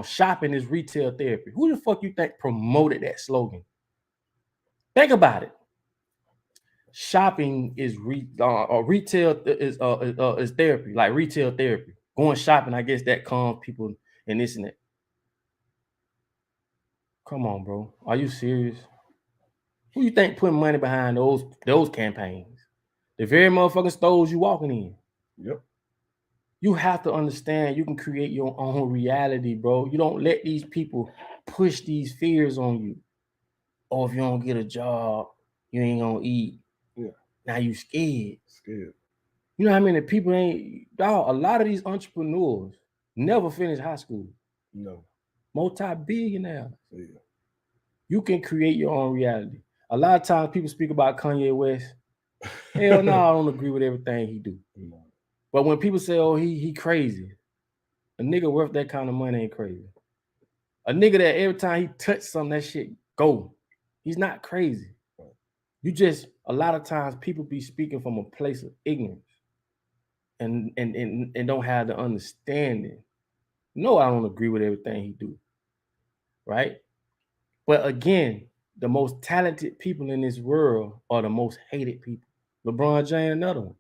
Shopping is retail therapy. Who the fuck you think promoted that slogan? Think about it. Shopping is retail is therapy, like retail therapy. Going shopping, I guess that calms people and this and that. Come on, bro. Are you serious? Who you think putting money behind those campaigns? The very motherfucking stores you walking in. Yep. You have to understand you can create your own reality, bro. You don't let these people push these fears on you. Oh, if you don't get a job, you ain't gonna eat. Yeah. Now you scared. Scared. You know how many people ain't, dog, a lot of these entrepreneurs never finish high school. No. Multi-billionaires. Yeah. You can create your own reality. A lot of times people speak about Kanye West. Hell no, I don't agree with everything he do. No. But when people say, oh, he crazy, a nigga worth that kind of money ain't crazy. A nigga that every time he touch something, that shit go. He's not crazy. You just, a lot of times people be speaking from a place of ignorance and don't have the understanding. No, I don't agree with everything he do. Right? But again, the most talented people in this world are the most hated people. LeBron James, another one.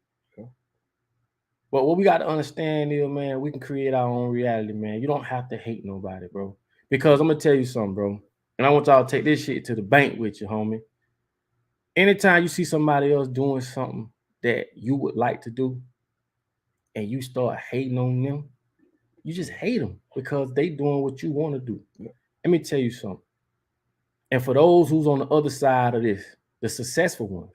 But what we got to understand is, man, we can create our own reality, man. You don't have to hate nobody, bro. Because I'm going to tell you something, bro. And I want y'all to take this shit to the bank with you, homie. Anytime you see somebody else doing something that you would like to do and you start hating on them, you just hate them because they doing what you want to do. Let me tell you something. And for those who's on the other side of this, the successful ones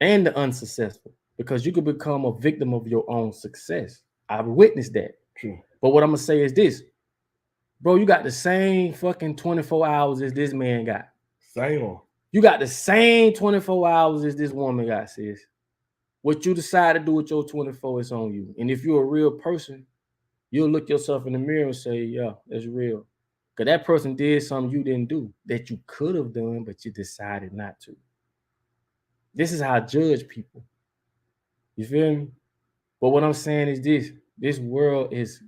and the unsuccessful, because you could become a victim of your own success. I've witnessed that. True. But what I'm going to say is this. Bro, you got the same fucking 24 hours as this man got. Same. You got the same 24 hours as this woman got, sis. What you decide to do with your 24 is on you. And if you're a real person, you'll look yourself in the mirror and say, yeah, that's real. Because that person did something you didn't do that you could have done, but you decided not to. This is how I judge people. You feel me? But what I'm saying is this. This world is...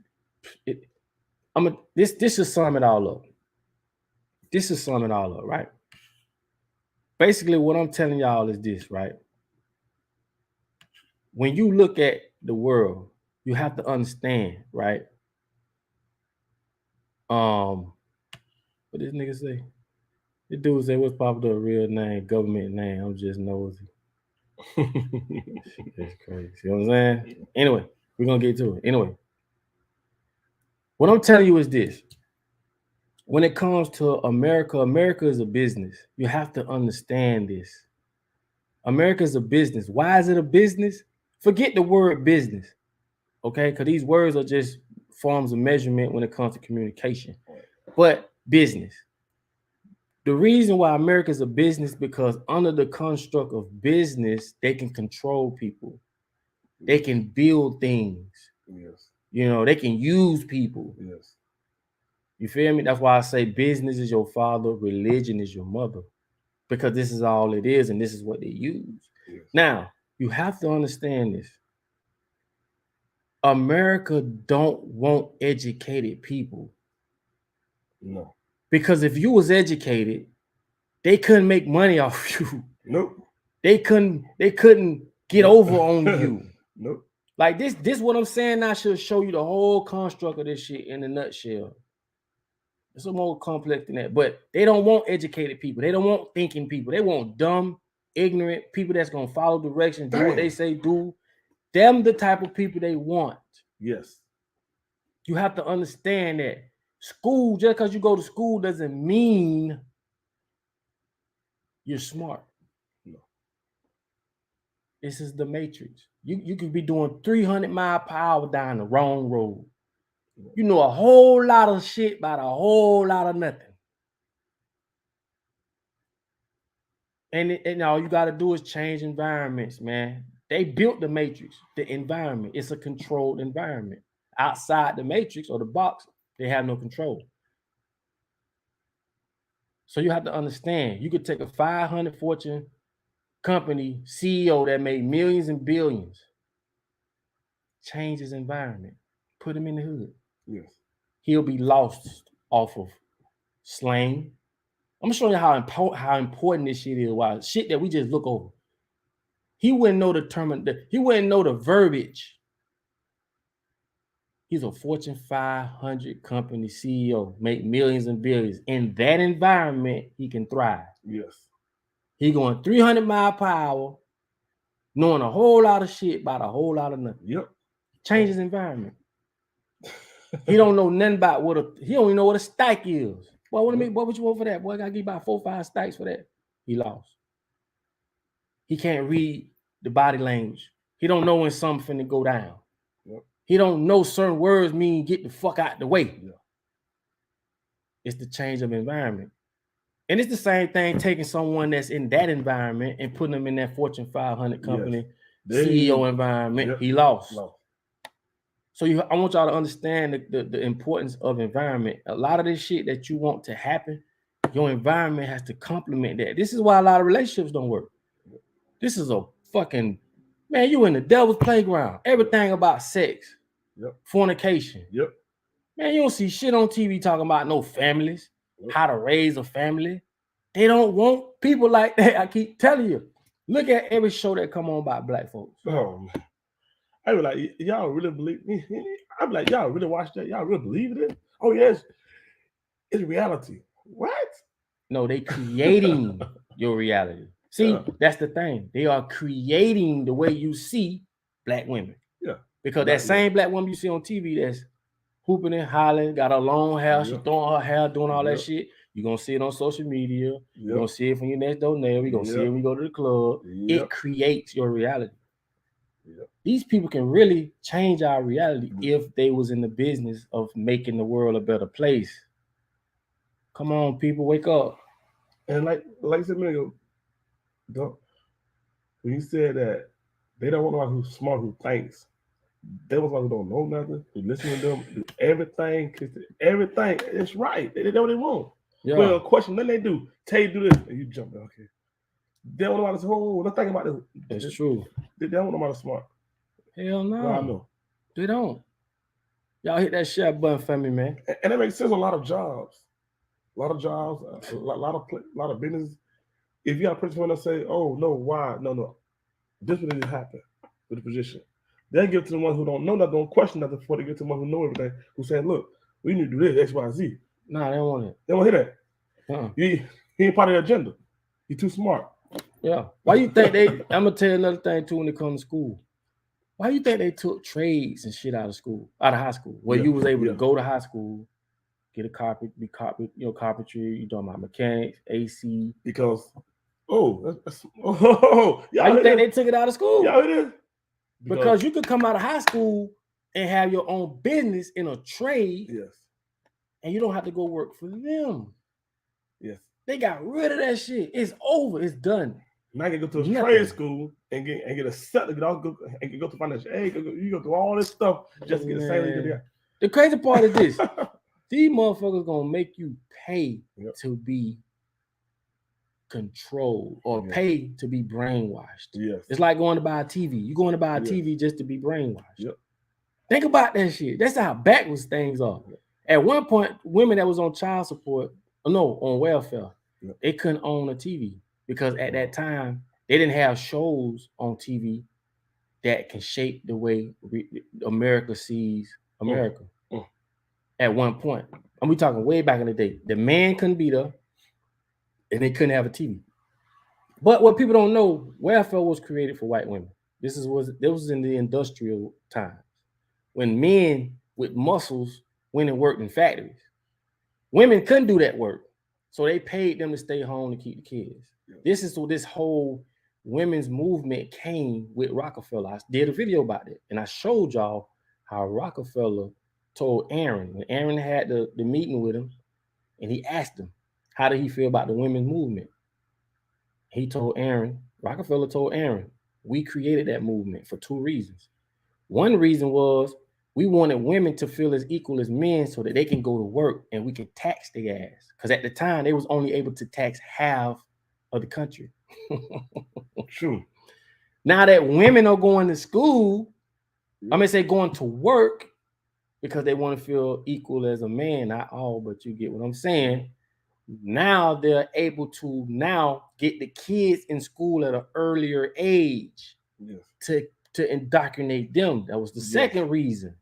This should sum it all up. This should sum it all up, right? Basically, what I'm telling y'all is this, right? When you look at the world, you have to understand, right? What this nigga say? The dude say, what's popular real name, government name? I'm just nosy. That's crazy. See what I'm saying? Anyway, we're gonna get to it. Anyway, what I'm telling you is this. When it comes to America, America is a business. You have to understand this. America is a business. Why is it a business? Forget the word business, okay? Because these words are just forms of measurement when it comes to communication. But business. The reason why America is a business because under the construct of business, they can control people. They can build things. Yes. You know, they can use people. Yes. You feel me? That's why I say business is your father, religion is your mother. Because this is all it is, and this is what they use. Yes. Now, you have to understand this. America don't want educated people. No. Because if you was educated, they couldn't make money off you. Nope. They couldn't get over on you. Nope. Like this what I'm saying now should show you the whole construct of this shit in a nutshell. It's a more complex than that. But they don't want educated people. They don't want thinking people. They want dumb, ignorant people that's gonna follow directions, do what they say do. Them the type of people they want. Yes. You have to understand that school, just because you go to school doesn't mean you're smart. No. This is the matrix. You could be doing 300 miles per hour down the wrong road. You know a whole lot of shit about a whole lot of nothing. And all you got to do is change environments, man. They built the matrix, the environment. It's a controlled environment. Outside the matrix or the box, they have no control. So you have to understand, you could take a 500 Fortune company CEO that made millions and billions, change his environment, put him in the hood. Yes. He'll be lost off of slang. I'm showing you how important this shit is. Why shit that we just look over. He wouldn't know the term. He wouldn't know the verbiage. He's a Fortune 500 company CEO, make millions and billions. In that environment, he can thrive. Yes. He going 300 miles per hour, knowing a whole lot of shit about a whole lot of nothing. Yep. Change his environment. He don't know nothing about he don't even know what a stack is. Well, what would you want for that? Boy, I gotta give about 4 or 5 stacks for that. He lost. He can't read the body language. He don't know when something finna go down. Yep. He don't know certain words mean get the fuck out the way. Yeah. It's the change of environment. And it's the same thing taking someone that's in that environment and putting them in that Fortune 500 company CEO environment. Yep. He lost. So I want y'all to understand the importance of environment. A lot of this shit that you want to happen, your environment has to complement that. This is why a lot of relationships don't work. This is a fucking, man, you in the devil's playground. Everything about sex, fornication. Yep. Man, you don't see shit on TV talking about no families, how to raise a family. They don't want people like that. I keep telling you. Look at every show that come on by black folks. Oh, man. I be like, y'all really believe me? I be like, y'all really watch that? Y'all really believe it? Oh, yes. It's reality. What? No, they creating your reality. See, that's the thing. They are creating the way you see black women. Yeah. Because that same black woman you see on TV that's hooping and hollering, got a long hair, she throwing her hair, doing all that shit. You're going to see it on social media. You're going to see it from your next door neighbor. You're going to see it when you go to the club. It creates your reality. These people can really change our reality if they was in the business of making the world a better place. Come on, people, wake up. And like I said a minute ago, when you said that they don't want nobody who's smart, who thinks, they want somebody who don't know nothing, who listen to them, do everything, it's right. They know what they want. Yeah. Well, question, then they do. Tell you do this, and you jump. Okay. They don't want nobody smart. Let's think about this. That's true. They don't want nobody smart. Hell no. Well, I know. They don't. Y'all hit that share button for me, man. And that makes sense. A lot of jobs, a lot of business. If you got a person that say, "Oh no, why? No, this would happen with the position," they give to the ones who don't know nothing, don't question nothing before they get to the ones who know everything. Who say, "Look, We need to do this, X, Y, Z. Nah, they don't want it. They don't hear that. Uh-uh. He ain't part of the agenda. He too smart. Yeah. Why you think they? I'm gonna tell you another thing too when it comes to school. Why you think they took trades and shit out of school, out of high school, where you was able to go to high school, get a carpentry, you talking about mechanics, AC. Because, why you think they took it out of school? Yeah, it is. Because you could come out of high school and have your own business in a trade. Yes. And you don't have to go work for them. Yes. They got rid of that shit. It's over. It's done. Now you can go to a trade school and get a set to get all and can go to financial aid. You go through all this stuff just to get the same. The crazy part is this: these motherfuckers gonna make you pay to be controlled or pay to be brainwashed. Yes. It's like going to buy a TV. You're going to buy a TV just to be brainwashed. Yep. Think about that shit. That's how backwards things are. At one point, women that was on child support, on welfare, they couldn't own a TV because at that time they didn't have shows on TV that can shape the way America sees America. At one point, and we talking way back in the day, the man couldn't be there, and they couldn't have a TV. But what people don't know, welfare was created for white women. This was in the industrial times when men with muscles went and worked in factories. Women couldn't do that work, so they paid them to stay home to keep the kids. This is where this whole women's movement came with Rockefeller. I did a video about it, and I showed y'all how Rockefeller told Aaron, when Aaron had the meeting with him, and he asked him, how did he feel about the women's movement? He told Aaron, Rockefeller told Aaron, we created that movement for two reasons. One reason was we wanted women to feel as equal as men so that they can go to work and we can tax their ass. Because at the time, they was only able to tax half of the country. True. Now that women are going to school, going to work because they want to feel equal as a man. Not all, but you get what I'm saying. Now they're able to now get the kids in school at an earlier age to indoctrinate them. That was the second reason.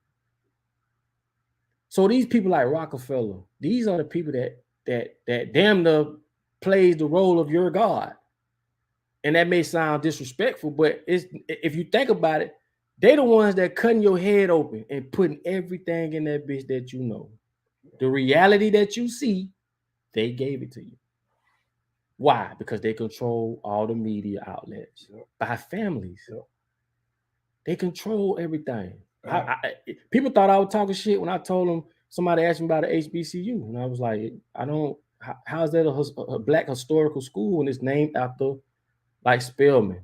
So these people like Rockefeller, these are the people that damn near plays the role of your God. And that may sound disrespectful, but if you think about it, they the ones that cutting your head open and putting everything in that bitch that you know. The reality that you see, they gave it to you. Why? Because they control all the media outlets by families. They control everything. People thought I was talking shit when I told them, somebody asked me about the HBCU. And I was like, how is that a black historical school when it's named after like Spelman,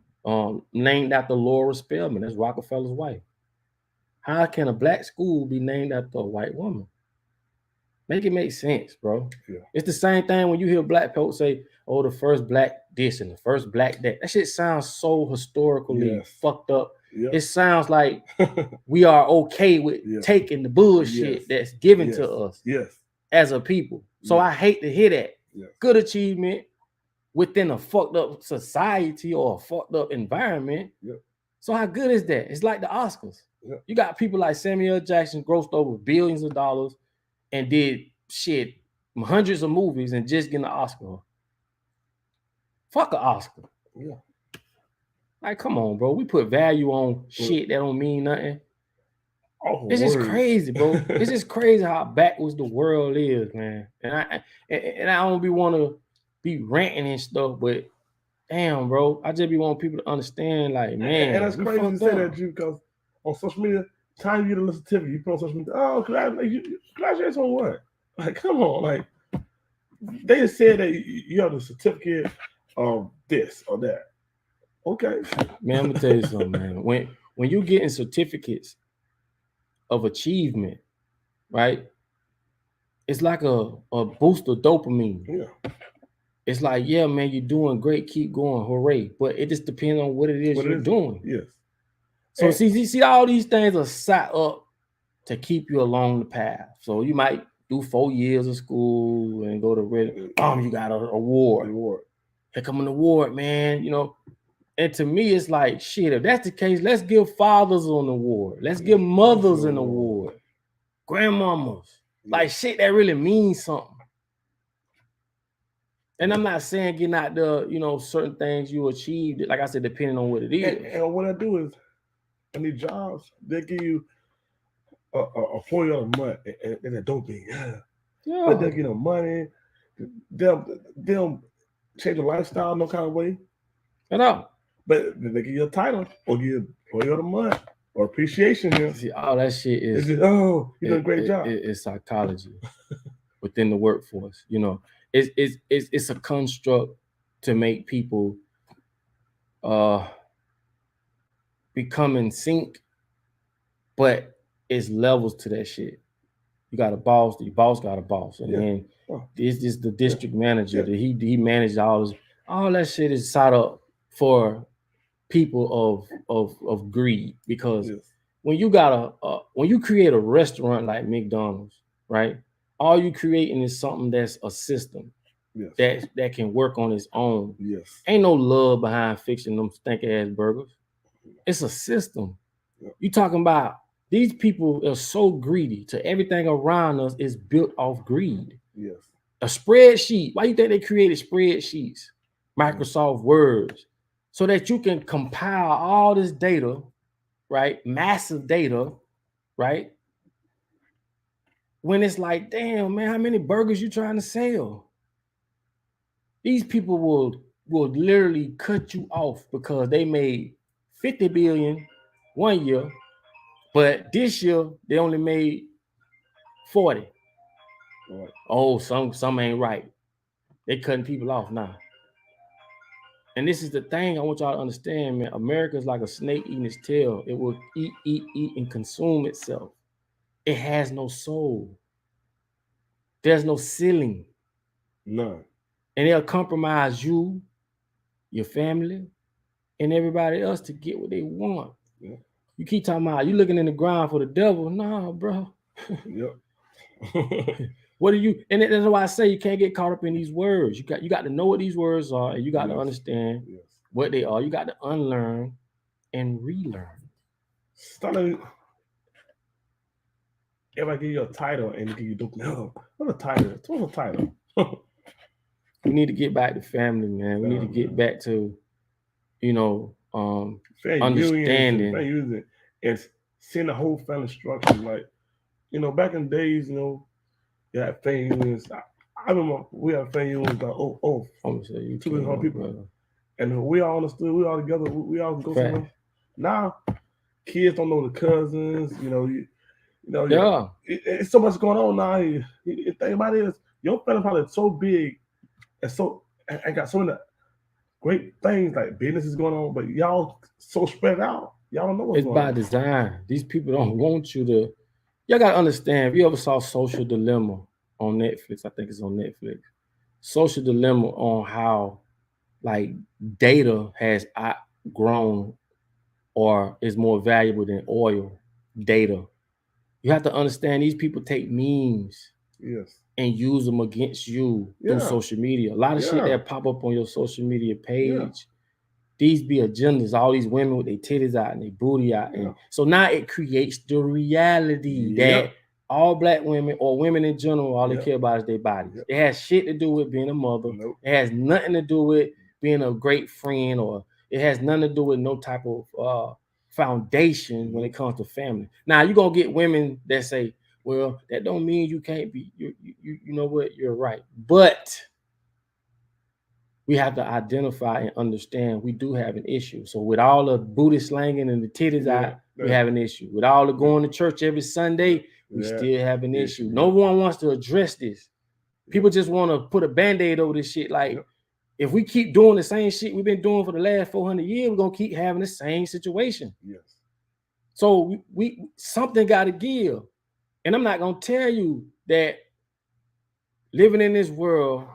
named after Laura Spelman? That's Rockefeller's wife. How can a black school be named after a white woman? Make it make sense, bro. Yeah. It's the same thing when you hear black folks say, oh, the first black this and the first black that. That shit sounds so historically fucked up. Yep. It sounds like we are okay with taking the bullshit that's given to us as a people. So I hate to hear that. Good achievement within a fucked up society or a fucked up environment. So how good is that? It's like the Oscars. You got people like Samuel Jackson grossed over billions of dollars and did shit, hundreds of movies and just getting an Oscar. Fuck an Oscar. Like, come on, bro. We put value on shit that don't mean nothing. It's just crazy, bro. It's just crazy how backwards the world is, man. And I don't want to be ranting and stuff, but damn, bro, I just be wanting people to understand, like, man. And that's crazy to say that, you, because on social media, time you get a little certificate, you put on social media, oh, congratulations on what? Like, come on, like, they just said that you have a certificate of this or that. Okay. Man, I'm gonna tell you something, man. When you're getting certificates of achievement, right? It's like a boost of dopamine. It's like, yeah, man, you're doing great, keep going, hooray. But it just depends on what it is you're doing. So see, all these things are set up to keep you along the path. So you might do 4 years of school and go to you got an award. Here come an award, man, you know. And to me, it's like, shit, if that's the case, let's give fathers an award. Let's give mothers an award. Grandmamas. Like shit that really means something. And I'm not saying getting out the, certain things you achieved, like I said, depending on what it is. And what I do is, in these jobs, they give you a $40 a month, and a dope thing. Yeah. But they'll give them money. They'll change your lifestyle no kind of way. I know. But they give you a title or give you $40 a month or appreciation here. See, all that shit is just, you did a great job. It's psychology within the workforce. It's a construct to make people become in sync, but it's levels to that shit. You got a boss, your boss got a boss, and then this is the district manager that he managed all this. All that shit is set up for people of greed, because when you got when you create a restaurant like McDonald's, right? All you creating is something that's a system that can work on its own. Ain't no love behind fixing them stank ass burgers. It's a system. You talking about these people are so greedy to everything around us is built off greed. A spreadsheet. Why you think they created spreadsheets? Microsoft Words, so that you can compile all this data, right? Massive data, right? When it's like, damn, man, how many burgers you trying to sell? These people will literally cut you off because they made 50 billion one year, but this year they only made 40. Oh, some ain't right. They cutting people off now. And this is the thing I want y'all to understand, man. America is like a snake eating its tail. It will eat, and consume itself. It has no soul. There's no ceiling. None. And they'll compromise you, your family, and everybody else to get what they want. You keep talking about you looking in the ground for the devil. Nah, bro. What do you? And that's why I say you can't get caught up in these words. You got to know what these words are, and you got to understand what they are. You got to unlearn and relearn. Everybody give you a title and give you what's a title? What's a title? We need to get back to family, man. We need to get back to, understanding and seeing the whole family structure. Like, back in the days, you had family unions. I remember we had family unions like 200 people, and we all understood. We all together. We all go somewhere. Now, kids don't know the cousins. It's so much going on now. The thing about it is, your family probably is so big and got so many great things like businesses going on, but y'all so spread out. Y'all don't know what's going on. It's by design. These people don't want you to. Y'all gotta understand. If you ever saw Social Dilemma on Netflix, I think it's on Netflix. Social Dilemma on how like data has outgrown or is more valuable than oil. Data. You have to understand these people take memes and use them against you through social media. A lot of shit that pop up on your social media page, these be agendas, all these women with their titties out and their booty out. And so now it creates the reality that all black women or women in general, all they care about is their bodies. It has shit to do with being a mother. It has nothing to do with being a great friend, or it has nothing to do with no type of foundation when it comes to family. Now you're gonna get women that say, well, that don't mean you can't be, you know what, you're right. But we have to identify and understand we do have an issue. So with all the booty slanging and the titties out, we have an issue. With all the going to church every Sunday, we still have an issue. No one wants to address this. People just want to put a Band-Aid over this shit. Like, if we keep doing the same shit we've been doing for the last 400 years, we're going to keep having the same situation. So we something got to give. And I'm not going to tell you that living in this world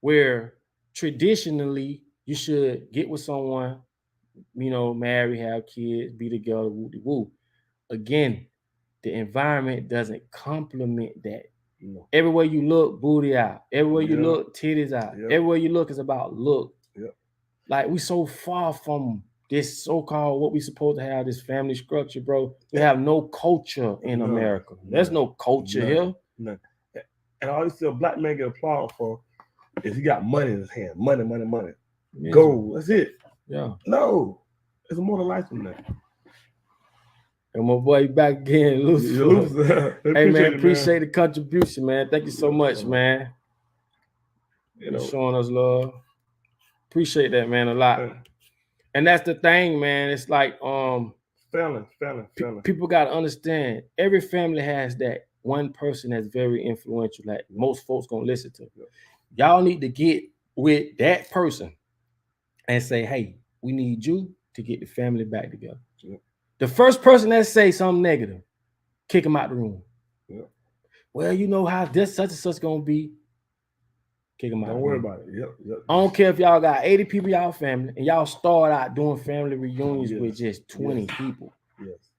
where traditionally you should get with someone, marry, have kids, be together, woo-de-woo. Again, the environment doesn't complement that. Everywhere you look, booty out. Everywhere you look, titties out. Everywhere you look is about look. Like, we so far from this so-called what we supposed to have, this family structure, bro. We have no culture in America. There's no culture here. And all you see a black man get applauded for is he got money in his hand. Money. Misery. Gold. That's it. Yeah. No. It's more to life than that. And my boy back again, Lucifer. Hey man, appreciate the contribution, man. Thank you so much, man. You know, showing us love. Appreciate that, man, a lot. And that's the thing, man. It's like family. People gotta understand. Every family has that one person that's very influential, that most folks gonna listen to. Y'all need to get with that person and say, hey, we need you to get the family back together. The first person that say something negative, kick them out the room. Well, you know how this such and such gonna be. Kick them out. Don't worry about it. I don't care if y'all got 80 people y'all family and y'all start out doing family reunions with just 20 people. Yes.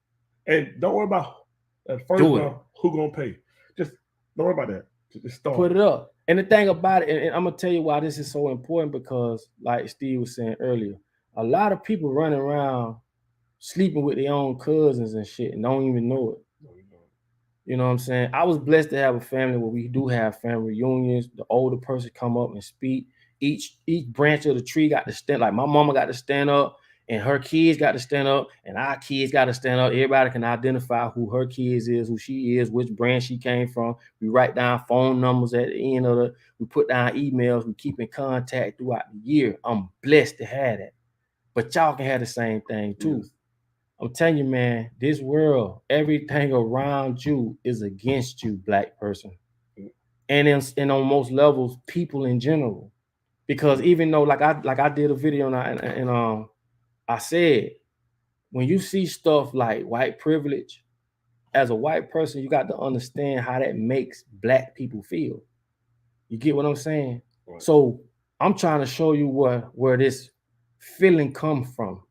And don't worry about at first who gonna pay. Just don't worry about that. Just start. Put it up. And the thing about it, and I'm gonna tell you why this is so important, because like Steve was saying earlier, a lot of people running around sleeping with their own cousins and shit and don't even know it. You know what I'm saying? I was blessed to have a family where we do have family reunions. The older person come up and speak. Each branch of the tree got to stand. Like my mama got to stand up, and her kids got to stand up, and our kids got to stand up. Everybody can identify who her kids is, who she is, which branch she came from. We write down phone numbers at the end of it. We put down emails. We keep in contact throughout the year. I'm blessed to have that. But y'all can have the same thing too. Yes. I'm telling you, man, this world, everything around you is against you, black person. And on most levels, people in general. Because even though, like I did a video and I said, when you see stuff like white privilege, as a white person, you got to understand how that makes black people feel. You get what I'm saying? Right. So I'm trying to show you where this feeling comes from.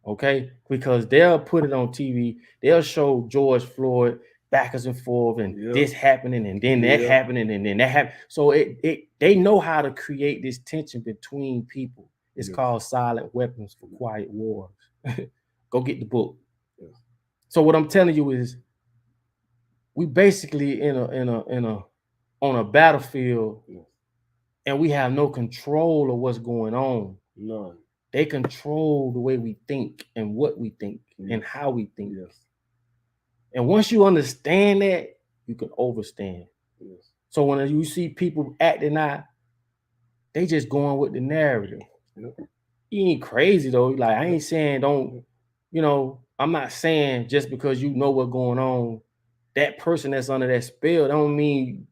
Okay, because they'll put it on TV, they'll show George Floyd backwards and forth, and this happening, and then that happening, and then that happened. So they know how to create this tension between people. It's called silent weapons for quiet wars. Go get the book. So what I'm telling you is, we basically on a battlefield, and we have no control of what's going on. None. They control the way we think and what we think and how we think. Yes. And once you understand that, you can overstand. Yes. So when you see people acting out, they just going with the narrative. Yep. You ain't crazy though. Like, I ain't saying don't, I'm not saying just because you know what's going on, that person that's under that spell, don't mean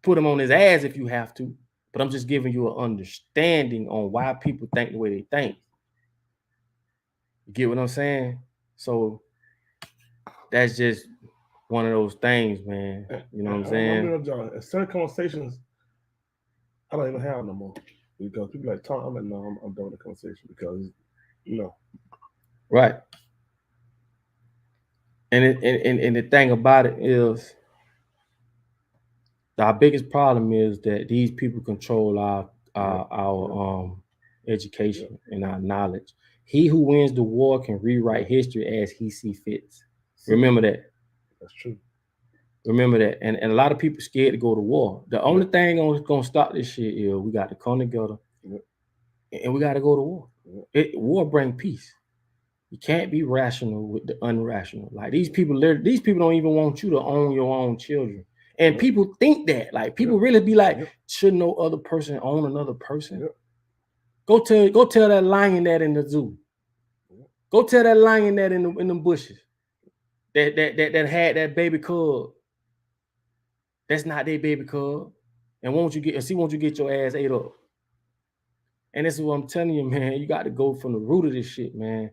put him on his ass if you have to. But I'm just giving you an understanding on why people think the way they think. You get what I'm saying? So that's just one of those things, man. You know what I'm saying? Certain conversations, I don't even have no more. Because people like, Tom, I'm like, no, I'm done with the conversation because, Right. And the thing about it is, our biggest problem is that these people control our education and our knowledge. He who wins the war can rewrite history as he sees fit. Remember that. That's true. Remember that. And a lot of people scared to go to war. The only thing gonna stop this shit is we got to come together and we got to go to war. War brings peace. You can't be rational with the unrational. Like these people don't even want you to own your own children. And people think that, like, people really be like, should no other person own another person? Go tell that lion that in the zoo. Go tell that lion that in them bushes. That had that baby cub. That's not their baby cub. And won't you get your ass ate up? And this is what I'm telling you, man. You got to go from the root of this shit, man.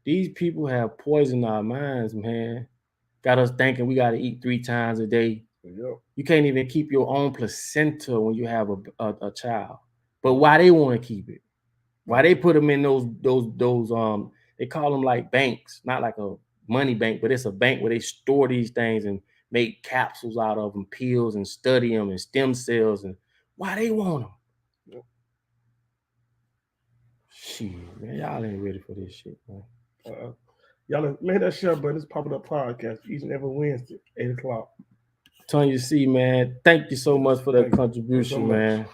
These people have poisoned our minds, man. Got us thinking we got to eat 3 times a day. You can't even keep your own placenta when you have a child. But why they want to keep it? Why they put them in those they call them like banks, not like a money bank, but it's a bank where they store these things and make capsules out of them, pills, and study them and stem cells. And why they want them? Shit, man, y'all ain't ready for this shit, man. Y'all hit that share button. It's Popping Up Podcast each and every Wednesday, 8 o'clock. Tanya C, man, thank you so much for that contribution, man.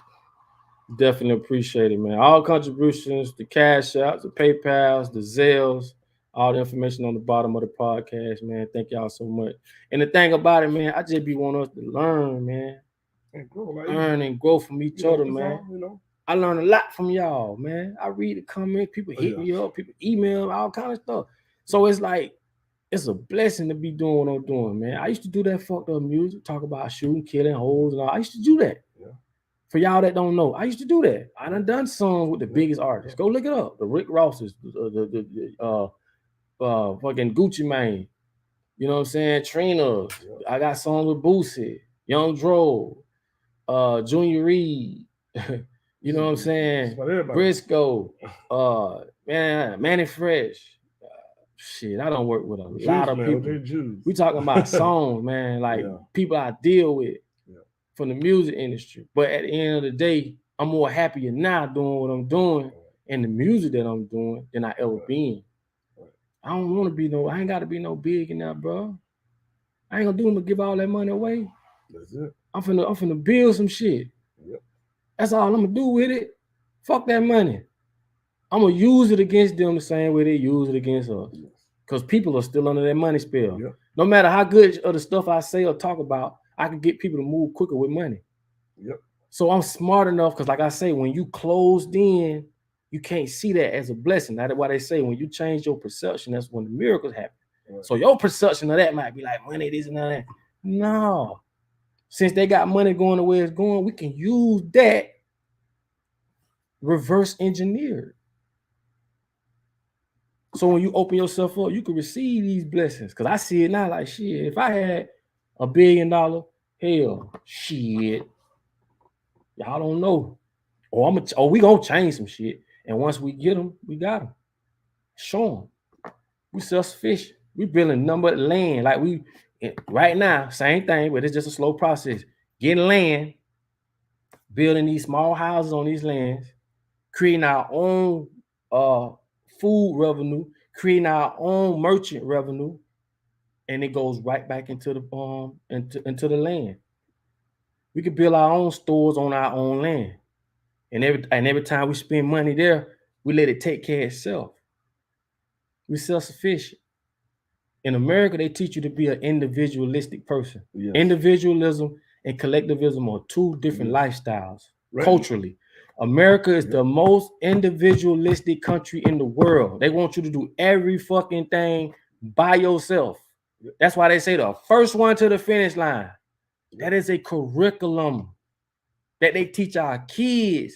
Definitely appreciate it, man. All contributions, the Cash Apps, the PayPals, the Zelles, all the information on the bottom of the podcast, man. Thank y'all so much. And the thing about it, man, I just be wanting us to learn, man. And grow, like, learn and grow from each other, man. I learn a lot from y'all, man. I read the comments, people hit me up, people email, all kind of stuff. So it's like, it's a blessing to be doing what I'm doing, man. I used to do that fucked up music, talk about shooting, killing, hoes, and all. I used to do that. Yeah. For y'all that don't know, I used to do that. I done songs with the biggest artists. Go look it up. The Rick Rosses, the fucking Gucci Mane. You know what I'm saying? Trina. Yeah. I got songs with Boosie, Young Dro, Junior Reed. You know what I'm saying? Briscoe, Manny Fresh. Shit, I don't work with a lot of people. We talking about songs, man, like people I deal with from the music industry. But at the end of the day, I'm more happier now doing what I'm doing and the music that I'm doing than I ever been. I don't want to be I ain't got to be no billionaire, bro. I ain't gonna do them to give all that money away. That's it. I'm finna build some shit. Yep. That's all I'm gonna do with it. Fuck that money. I'm gonna use it against them the same way they use it against us. Because people are still under that money spell. Yep. No matter how good of the stuff I say or talk about, I can get people to move quicker with money. Yep. So I'm smart enough, because like I say, when you closed in, you can't see that as a blessing. That's why they say when you change your perception, that's when the miracles happen. Right. So your perception of that might be like money, this and that. No. Since they got money going the way it's going, we can use that reverse engineered. So when you open yourself up, you can receive these blessings. Because I see it now like, shit, if I had $1 billion, hell, shit, y'all don't know. Or we gonna change some shit. And once we get them, we got them. Show them. We self-sufficient. We building number of land. Like right now, same thing, but it's just a slow process. Getting land, building these small houses on these lands, creating our own food revenue, creating our own merchant revenue, and it goes right back into the into the land. We can build our own stores on our own land, and every time we spend money there, we let it take care of itself. We're self-sufficient. In America, they teach you to be an individualistic person. Yes. Individualism and collectivism are two different lifestyles culturally. America is the most individualistic country in the world. They want you to do every fucking thing by yourself. That's why they say the first one to the finish line. That is a curriculum that they teach our kids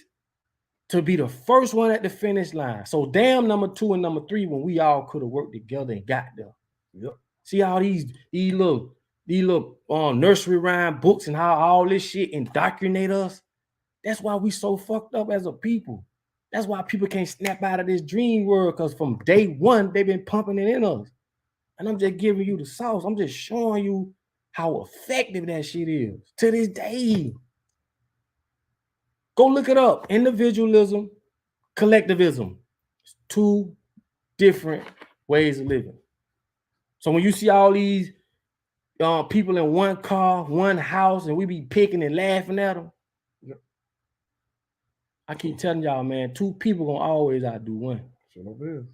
to be the first one at the finish line. So damn number 2 and number 3 when we all could have worked together and got there. Yep. See how these little nursery rhyme books and how all this shit indoctrinate us? That's why we so fucked up as a people. That's why people can't snap out of this dream world, because from day one, they've been pumping it in us. And I'm just giving you the sauce. I'm just showing you how effective that shit is to this day. Go look it up. Individualism, collectivism. It's two different ways of living. So when you see all these people in one car, one house, and we be picking and laughing at them, I keep telling y'all, man, 2 people gonna always outdo one. Sure is.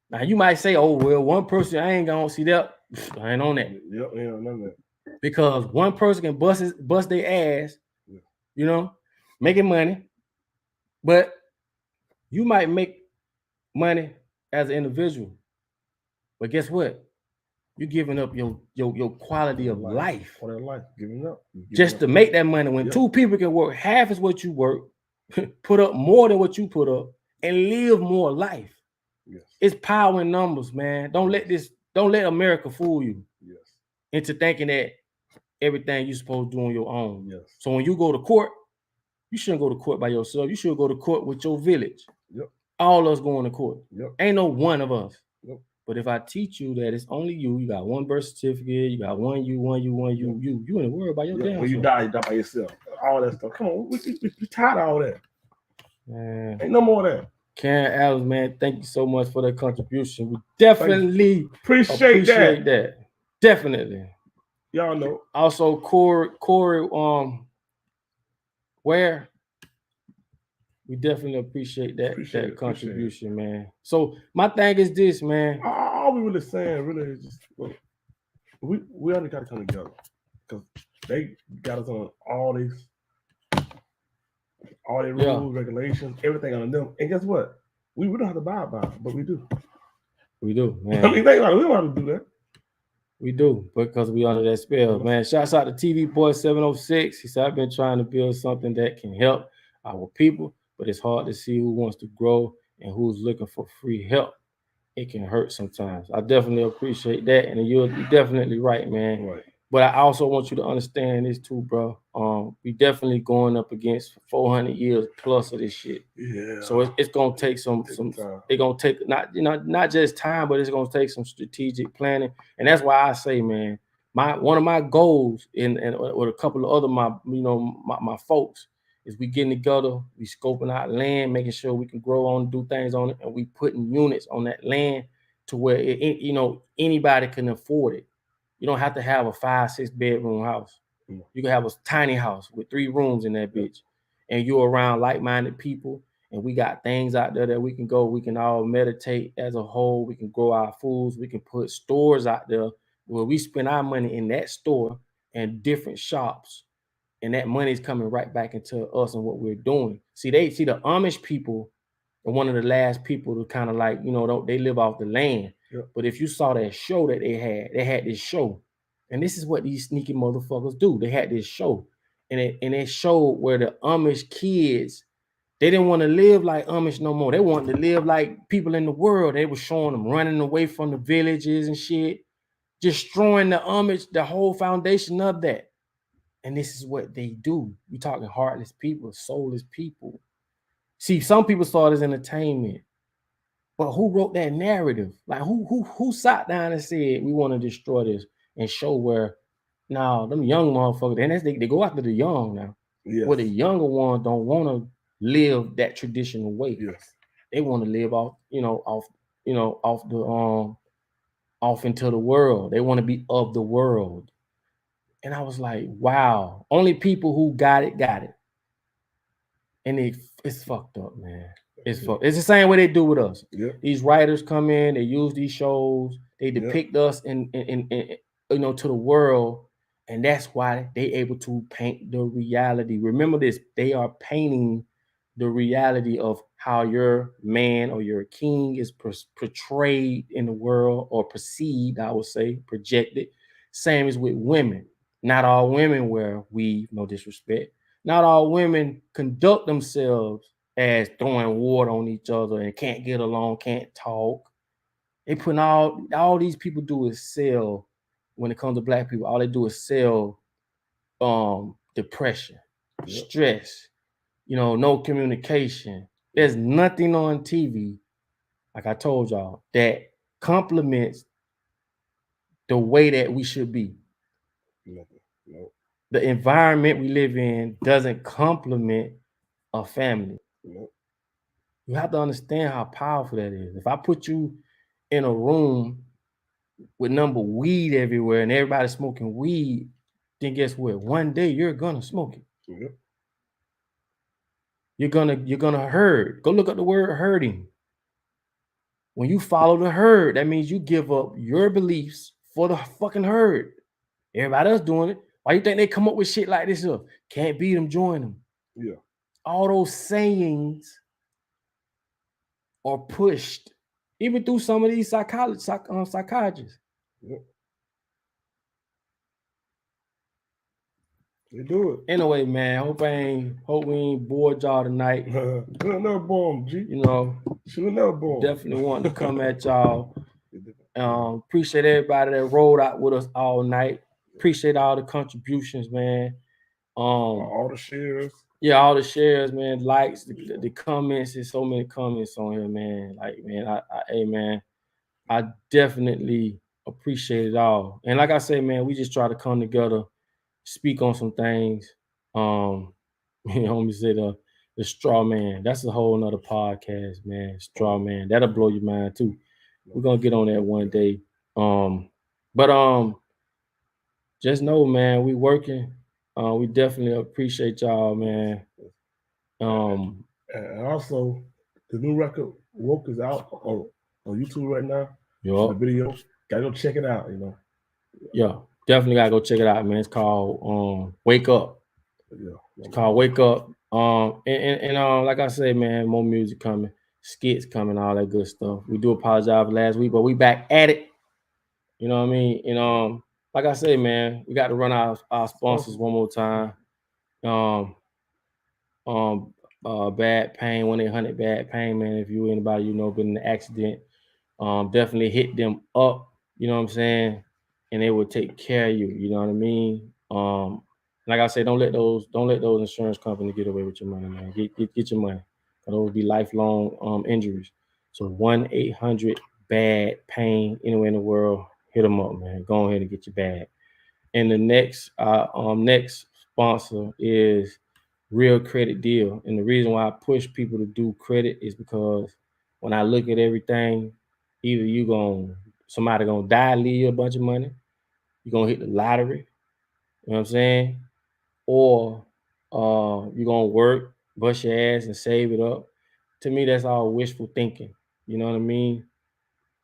Now you might say, oh, well, one person, I ain't gonna see that. I ain't on that. Yep, ain't on that. Because one person can bust their ass, you know, making money. But you might make money as an individual. But guess what? You're giving up your quality of life. Quality of life, giving up. Just to make that money. When 2 people can work half as what you work, put up more than what you put up, and live more life. Yes. It's power in numbers, man. Don't let America fool you into thinking that everything you're supposed to do on your own. Yes. So when you go to court, you shouldn't go to court by yourself. You should go to court with your village. Yep. All of us going to court. Yep. Ain't no one of us. Yep. But if I teach you that it's only you got one birth certificate, you got one you in the world by your damn self. When you die by yourself. All that stuff. Come on, we tired of all that. Man. Ain't no more of that. Karen Adams, man, thank you so much for that contribution. We definitely appreciate that. Definitely. Y'all know. Also, Corey, where we definitely appreciate that contribution, man. So my thing is this, man. All we really saying really is just look, we only got to come together because they got us on all these rules, regulations, everything on them. And guess what? We don't have to abide by it, but we do. We do, man. I mean, think about it. We don't have to do that. We do, because we under that spell, man. Shouts out to TV Boy 706. He said, I've been trying to build something that can help our people, but it's hard to see who wants to grow and who's looking for free help. It can hurt sometimes. I definitely appreciate that, and you're definitely right, man. Right. But I also want you to understand this too, bro. We definitely going up against 400 years plus of this shit. Yeah. So it's gonna take some. It's gonna take not just time, but it's gonna take some strategic planning. And that's why I say, man, one of my goals and with a couple of other my folks is we getting together, we scoping out land, making sure we can grow on, do things on it, and we putting units on that land to where anybody can afford it. You don't have to have a 5-6 bedroom house. You can have a tiny house with 3 rooms in that bitch, and you're around like-minded people. And we got things out there that we can go. We can all meditate as a whole. We can grow our foods. We can put stores out there where we spend our money in that store and different shops, and that money is coming right back into us and what we're doing. See the Amish people are one of the last people to kind of like, they live off the land. Yep. But if you saw that show that they had this show, and this is what these sneaky motherfuckers do. They had this show, and it showed where the Amish kids, they didn't want to live like Amish no more. They wanted to live like people in the world. They were showing them running away from the villages and shit, destroying the Amish, the whole foundation of that. And this is what they do. We talking heartless people, soulless people. See, some people saw it as entertainment, but who wrote that narrative? Like who sat down and said we want to destroy this and show where now them young motherfuckers, and they go after the young now. Yes. Where the younger ones don't want to live that traditional way. Yes. They want to live off into the world. They want to be of the world. And I was like, wow, only people who got it. And it's fucked up, man. It's fucked. It's the same way they do with us. Yep. These writers come in, they use these shows, they depict us in to the world, and that's why they able to paint the reality. Remember this, they are painting the reality of how your man or your king is portrayed in the world, or perceived, I would say, projected. Same as with women. Not all women wear weave, no disrespect. Not all women conduct themselves as throwing water on each other and can't get along, can't talk. They put all these people do is sell. When it comes to black people, all they do is sell depression, stress, no communication. There's nothing on TV, like I told y'all, that complements the way that we should be. No. The environment we live in doesn't complement a family. No. You have to understand how powerful that is. If I put you in a room with weed everywhere and everybody smoking weed, then guess what? One day you're gonna smoke it. Yep. You're gonna herd. Go look up the word herding. When you follow the herd, that means you give up your beliefs for the fucking herd. Everybody else doing it. Why you think they come up with shit like this? Can't beat them, join them. Yeah. All those sayings are pushed, even through some of these psychologists. Yep. They do it. Anyway, man, hope we ain't bored y'all tonight. We'll never bore them, G. We'll never bore them. Definitely want to come at y'all. Appreciate everybody that rolled out with us all night. Appreciate all the contributions, man. All the shares. Yeah, all the shares, man. Likes, the comments. There's so many comments on here, man. Like, man, I definitely appreciate it all. And like I say, man, we just try to come together, speak on some things. Homie said the straw man. That's a whole nother podcast, man. Straw man. That'll blow your mind too. We're gonna get on that one day. But just know, man, we working. We definitely appreciate y'all, man. And also, the new record Woke is out on YouTube right now. The video, gotta go check it out. Yeah, definitely gotta go check it out, man. It's called Wake Up. Yeah, it's called Wake Up. And like I say, man, more music coming, skits coming, all that good stuff. We do apologize for last week, but we back at it. You know what I mean? And like I say, man, we got to run our sponsors one more time. Bad Pain, 1-800 Bad Pain, man. If you anybody you know been in an accident, definitely hit them up. You know what I'm saying? And they will take care of you. You know what I mean? Like I said, don't let those insurance companies get away with your money, man. Get your money. Those will be lifelong injuries. So 1-800 Bad Pain, anywhere in the world, hit them up, man. Go ahead and get your bag. And the next sponsor is Real Credit Deal. And the reason why I push people to do credit is because when I look at everything, either somebody gonna die, leave you a bunch of money, you're gonna hit the lottery, you know what I'm saying? Or you're gonna work, bust your ass and save it up. To me, that's all wishful thinking. You know what I mean?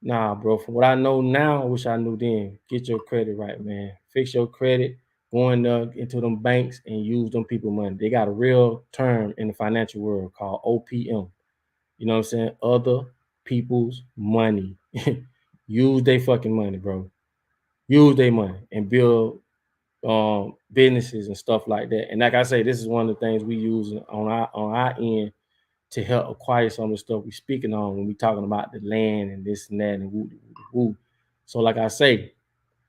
Nah, bro. From what I know now, I wish I knew then. Get your credit right, man. Fix your credit. Go into them banks and use them people money. They got a real term in the financial world called OPM. You know what I'm saying? Other people's money. Use their fucking money, bro. Use their money and build businesses and stuff like that. And like I say, this is one of the things we use on our end to help acquire some of the stuff we're speaking on when we're talking about the land and this and that and woo. So like I say,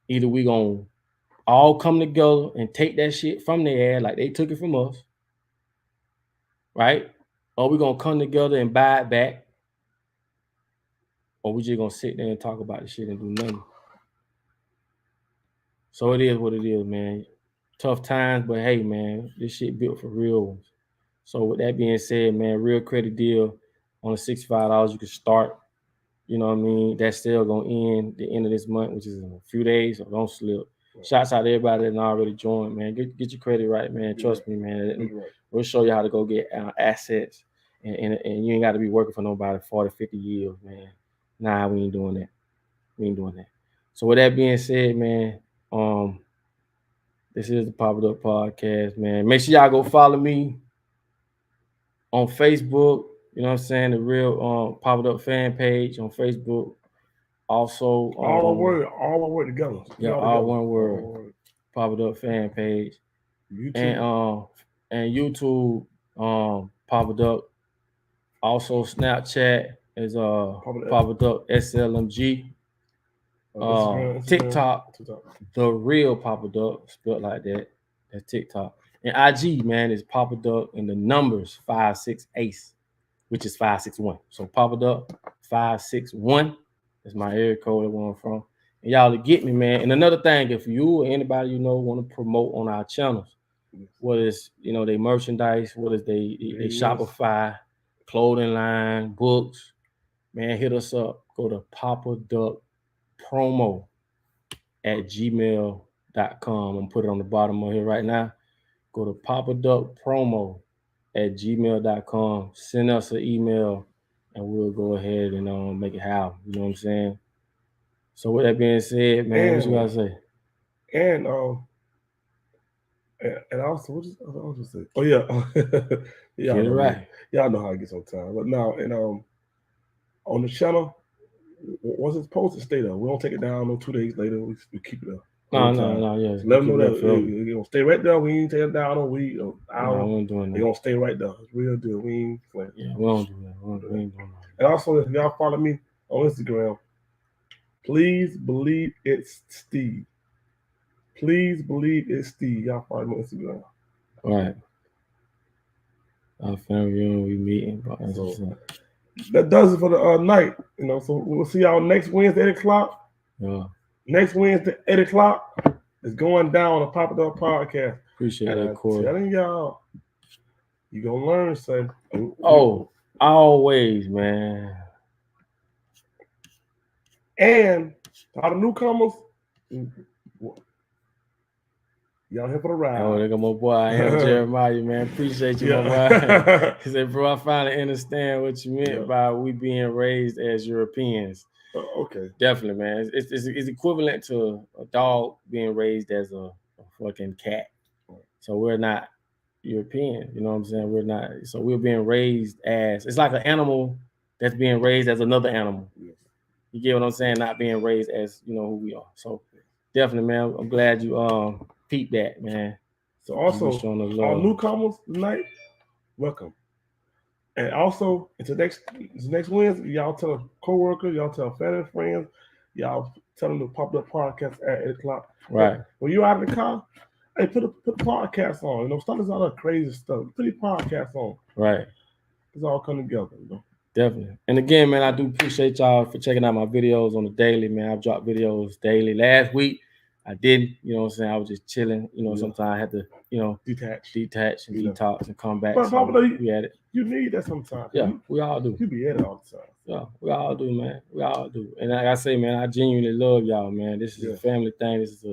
either we gonna all come together and take that shit from their ass like they took it from us, right? Or we gonna come together and buy it back, or we just gonna sit there and talk about the shit and do nothing. So it is what it is, man. Tough times, but hey, man, this shit built for real ones. So with that being said, man, Real Credit Deal on the $65 you can start. You know what I mean? That's still gonna end the end of this month, which is in a few days. So don't slip. Shouts out to everybody that already joined, man. Get your credit right, man. Trust me, man. We'll show you how to go get assets, and you ain't got to be working for nobody 40, 50 years, man. Nah, we ain't doing that. So with that being said, man, this is the Pop It Up Podcast, man. Make sure y'all go follow me on Facebook. You know what I'm saying? The real Pop It Up fan page on Facebook. Also, all one word together. Yeah, all one word. Pop It Up fan page. YouTube. And YouTube, Pop It Up. Also, Snapchat is Pop It Up SLMG. TikTok, the real Pop It Up, spelled like that. That's TikTok. And IG, man, is Pop It Up in the numbers 56 which is 561. So Pop It Up 561. That's my area code where I'm from. And y'all to get me, man. And another thing, if you or anybody you know want to promote on our channels, what is they merchandise, what is they Shopify, clothing line, books, man, hit us up. Go to papaduckpromo@gmail.com. I'm gonna put it on the bottom of here right now. Go to papaduckpromo@gmail.com. Send us an email and we'll go ahead and make it happen. You know what I'm saying? So with that being said, man, what you gotta say? And also, what I was say? Oh yeah, yeah, get it right. Y'all know how it gets on time. But now, and on the channel, once it's posted, stay there. We don't take it down. No 2 days later, we keep it up. No, yeah. So let them know that you're gonna stay right there. We ain't take it down. We ain't doing that. They're gonna stay right there. It's real deal. We ain't playing. Yeah, we don't do that. We ain't doing that. And also, if y'all follow me on Instagram, please believe it's Steve. Please believe it's Steve. Y'all follow me on Instagram. All right. Our family we meeting. So, that does it for the night. So we'll see y'all next Wednesday, 8 o'clock. Yeah. Next Wednesday, 8 o'clock. It's going down on the Pop It Up Podcast. Appreciate that, Corey. Telling y'all, you gonna learn, son. Oh, always, man. And all the newcomers, Y'all here for the ride. Oh, look at my boy. I am Jeremiah, man. Appreciate you, my boy. He said, bro, I finally understand what you meant by we being raised as Europeans. Okay. Definitely, man. It's equivalent to a dog being raised as a fucking cat. So we're not European, you know what I'm saying? We're not. So we're being raised as, it's like an animal that's being raised as another animal. Yes. You get what I'm saying? Not being raised as, you know, who we are. So definitely, man, I'm glad you peeped that, man. So also, our newcomers tonight, welcome. And also, it's next Wednesday, y'all tell coworkers, y'all tell family and friends, y'all tell them to pop up podcast at 8 o'clock. Right. When you're out of the car, hey, put a podcast on. You know, stop this all that crazy stuff. Put your podcast on. Right. It's all come together, you know. Definitely. And again, man, I do appreciate y'all for checking out my videos on the daily, man. I've dropped videos daily. Last week, I didn't, you know what I'm saying? I was just chilling. You know, sometimes I had to, you know, detach and detox and come back. But so probably we had it. You need that sometimes. Yeah, we all do. You be at it all the time. Yeah, we all do, man. We all do. And like I say, man, I genuinely love y'all, man. This is a family thing. This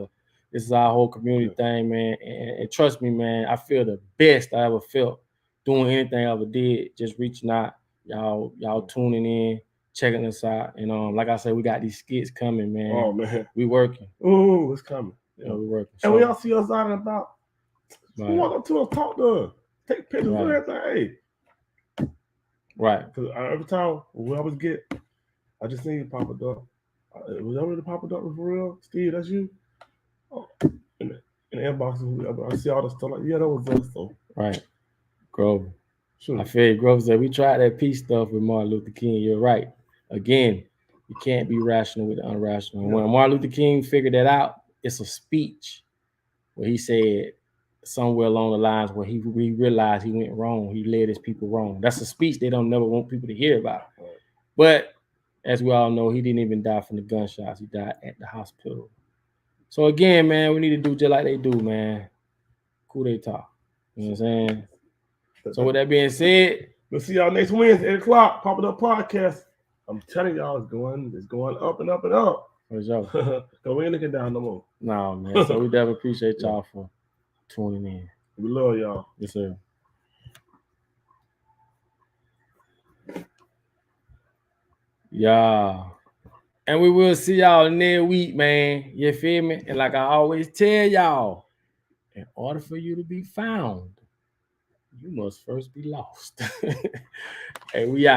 is our whole community thing, man. And trust me, man, I feel the best I ever felt doing anything I ever did, just reaching out, y'all tuning in, checking us out. And like I said, we got these skits coming, man. Oh man. We working. Ooh, it's coming. Yeah, we working. And we all see us out and about. Right. We walk up to us, talk to us, take pictures of everything. Hey. Right. Because every time we always get, I just seen you pop it up. Was that really pop it up for real? Steve, that's you? Oh, in the inbox, I see all the stuff like, yeah, that was us. So. Right. Grover. Sure. I feel you. Grover said, we tried that peace stuff with Martin Luther King. You're right. Again, you can't be rational with the irrational. Yeah. When Martin Luther King figured that out, it's a speech where he said somewhere along the lines where he realized he went wrong. He led his people wrong. That's a speech they don't never want people to hear about. Right. But as we all know, he didn't even die from the gunshots. He died at the hospital. So again, man, we need to do just like they do, man. Coup d'etat. You know what I'm saying? So with that being said, we'll see y'all next Wednesday, 8 o'clock, Pop It Up Podcast. I'm telling y'all, it's going up and up and up. For sure. So we ain't looking down no more. No, man. So we definitely appreciate y'all for tuning in. We love y'all. Yes, sir. Yeah. And we will see y'all next week, man. You feel me? And like I always tell y'all, in order for you to be found, you must first be lost. Hey, we out.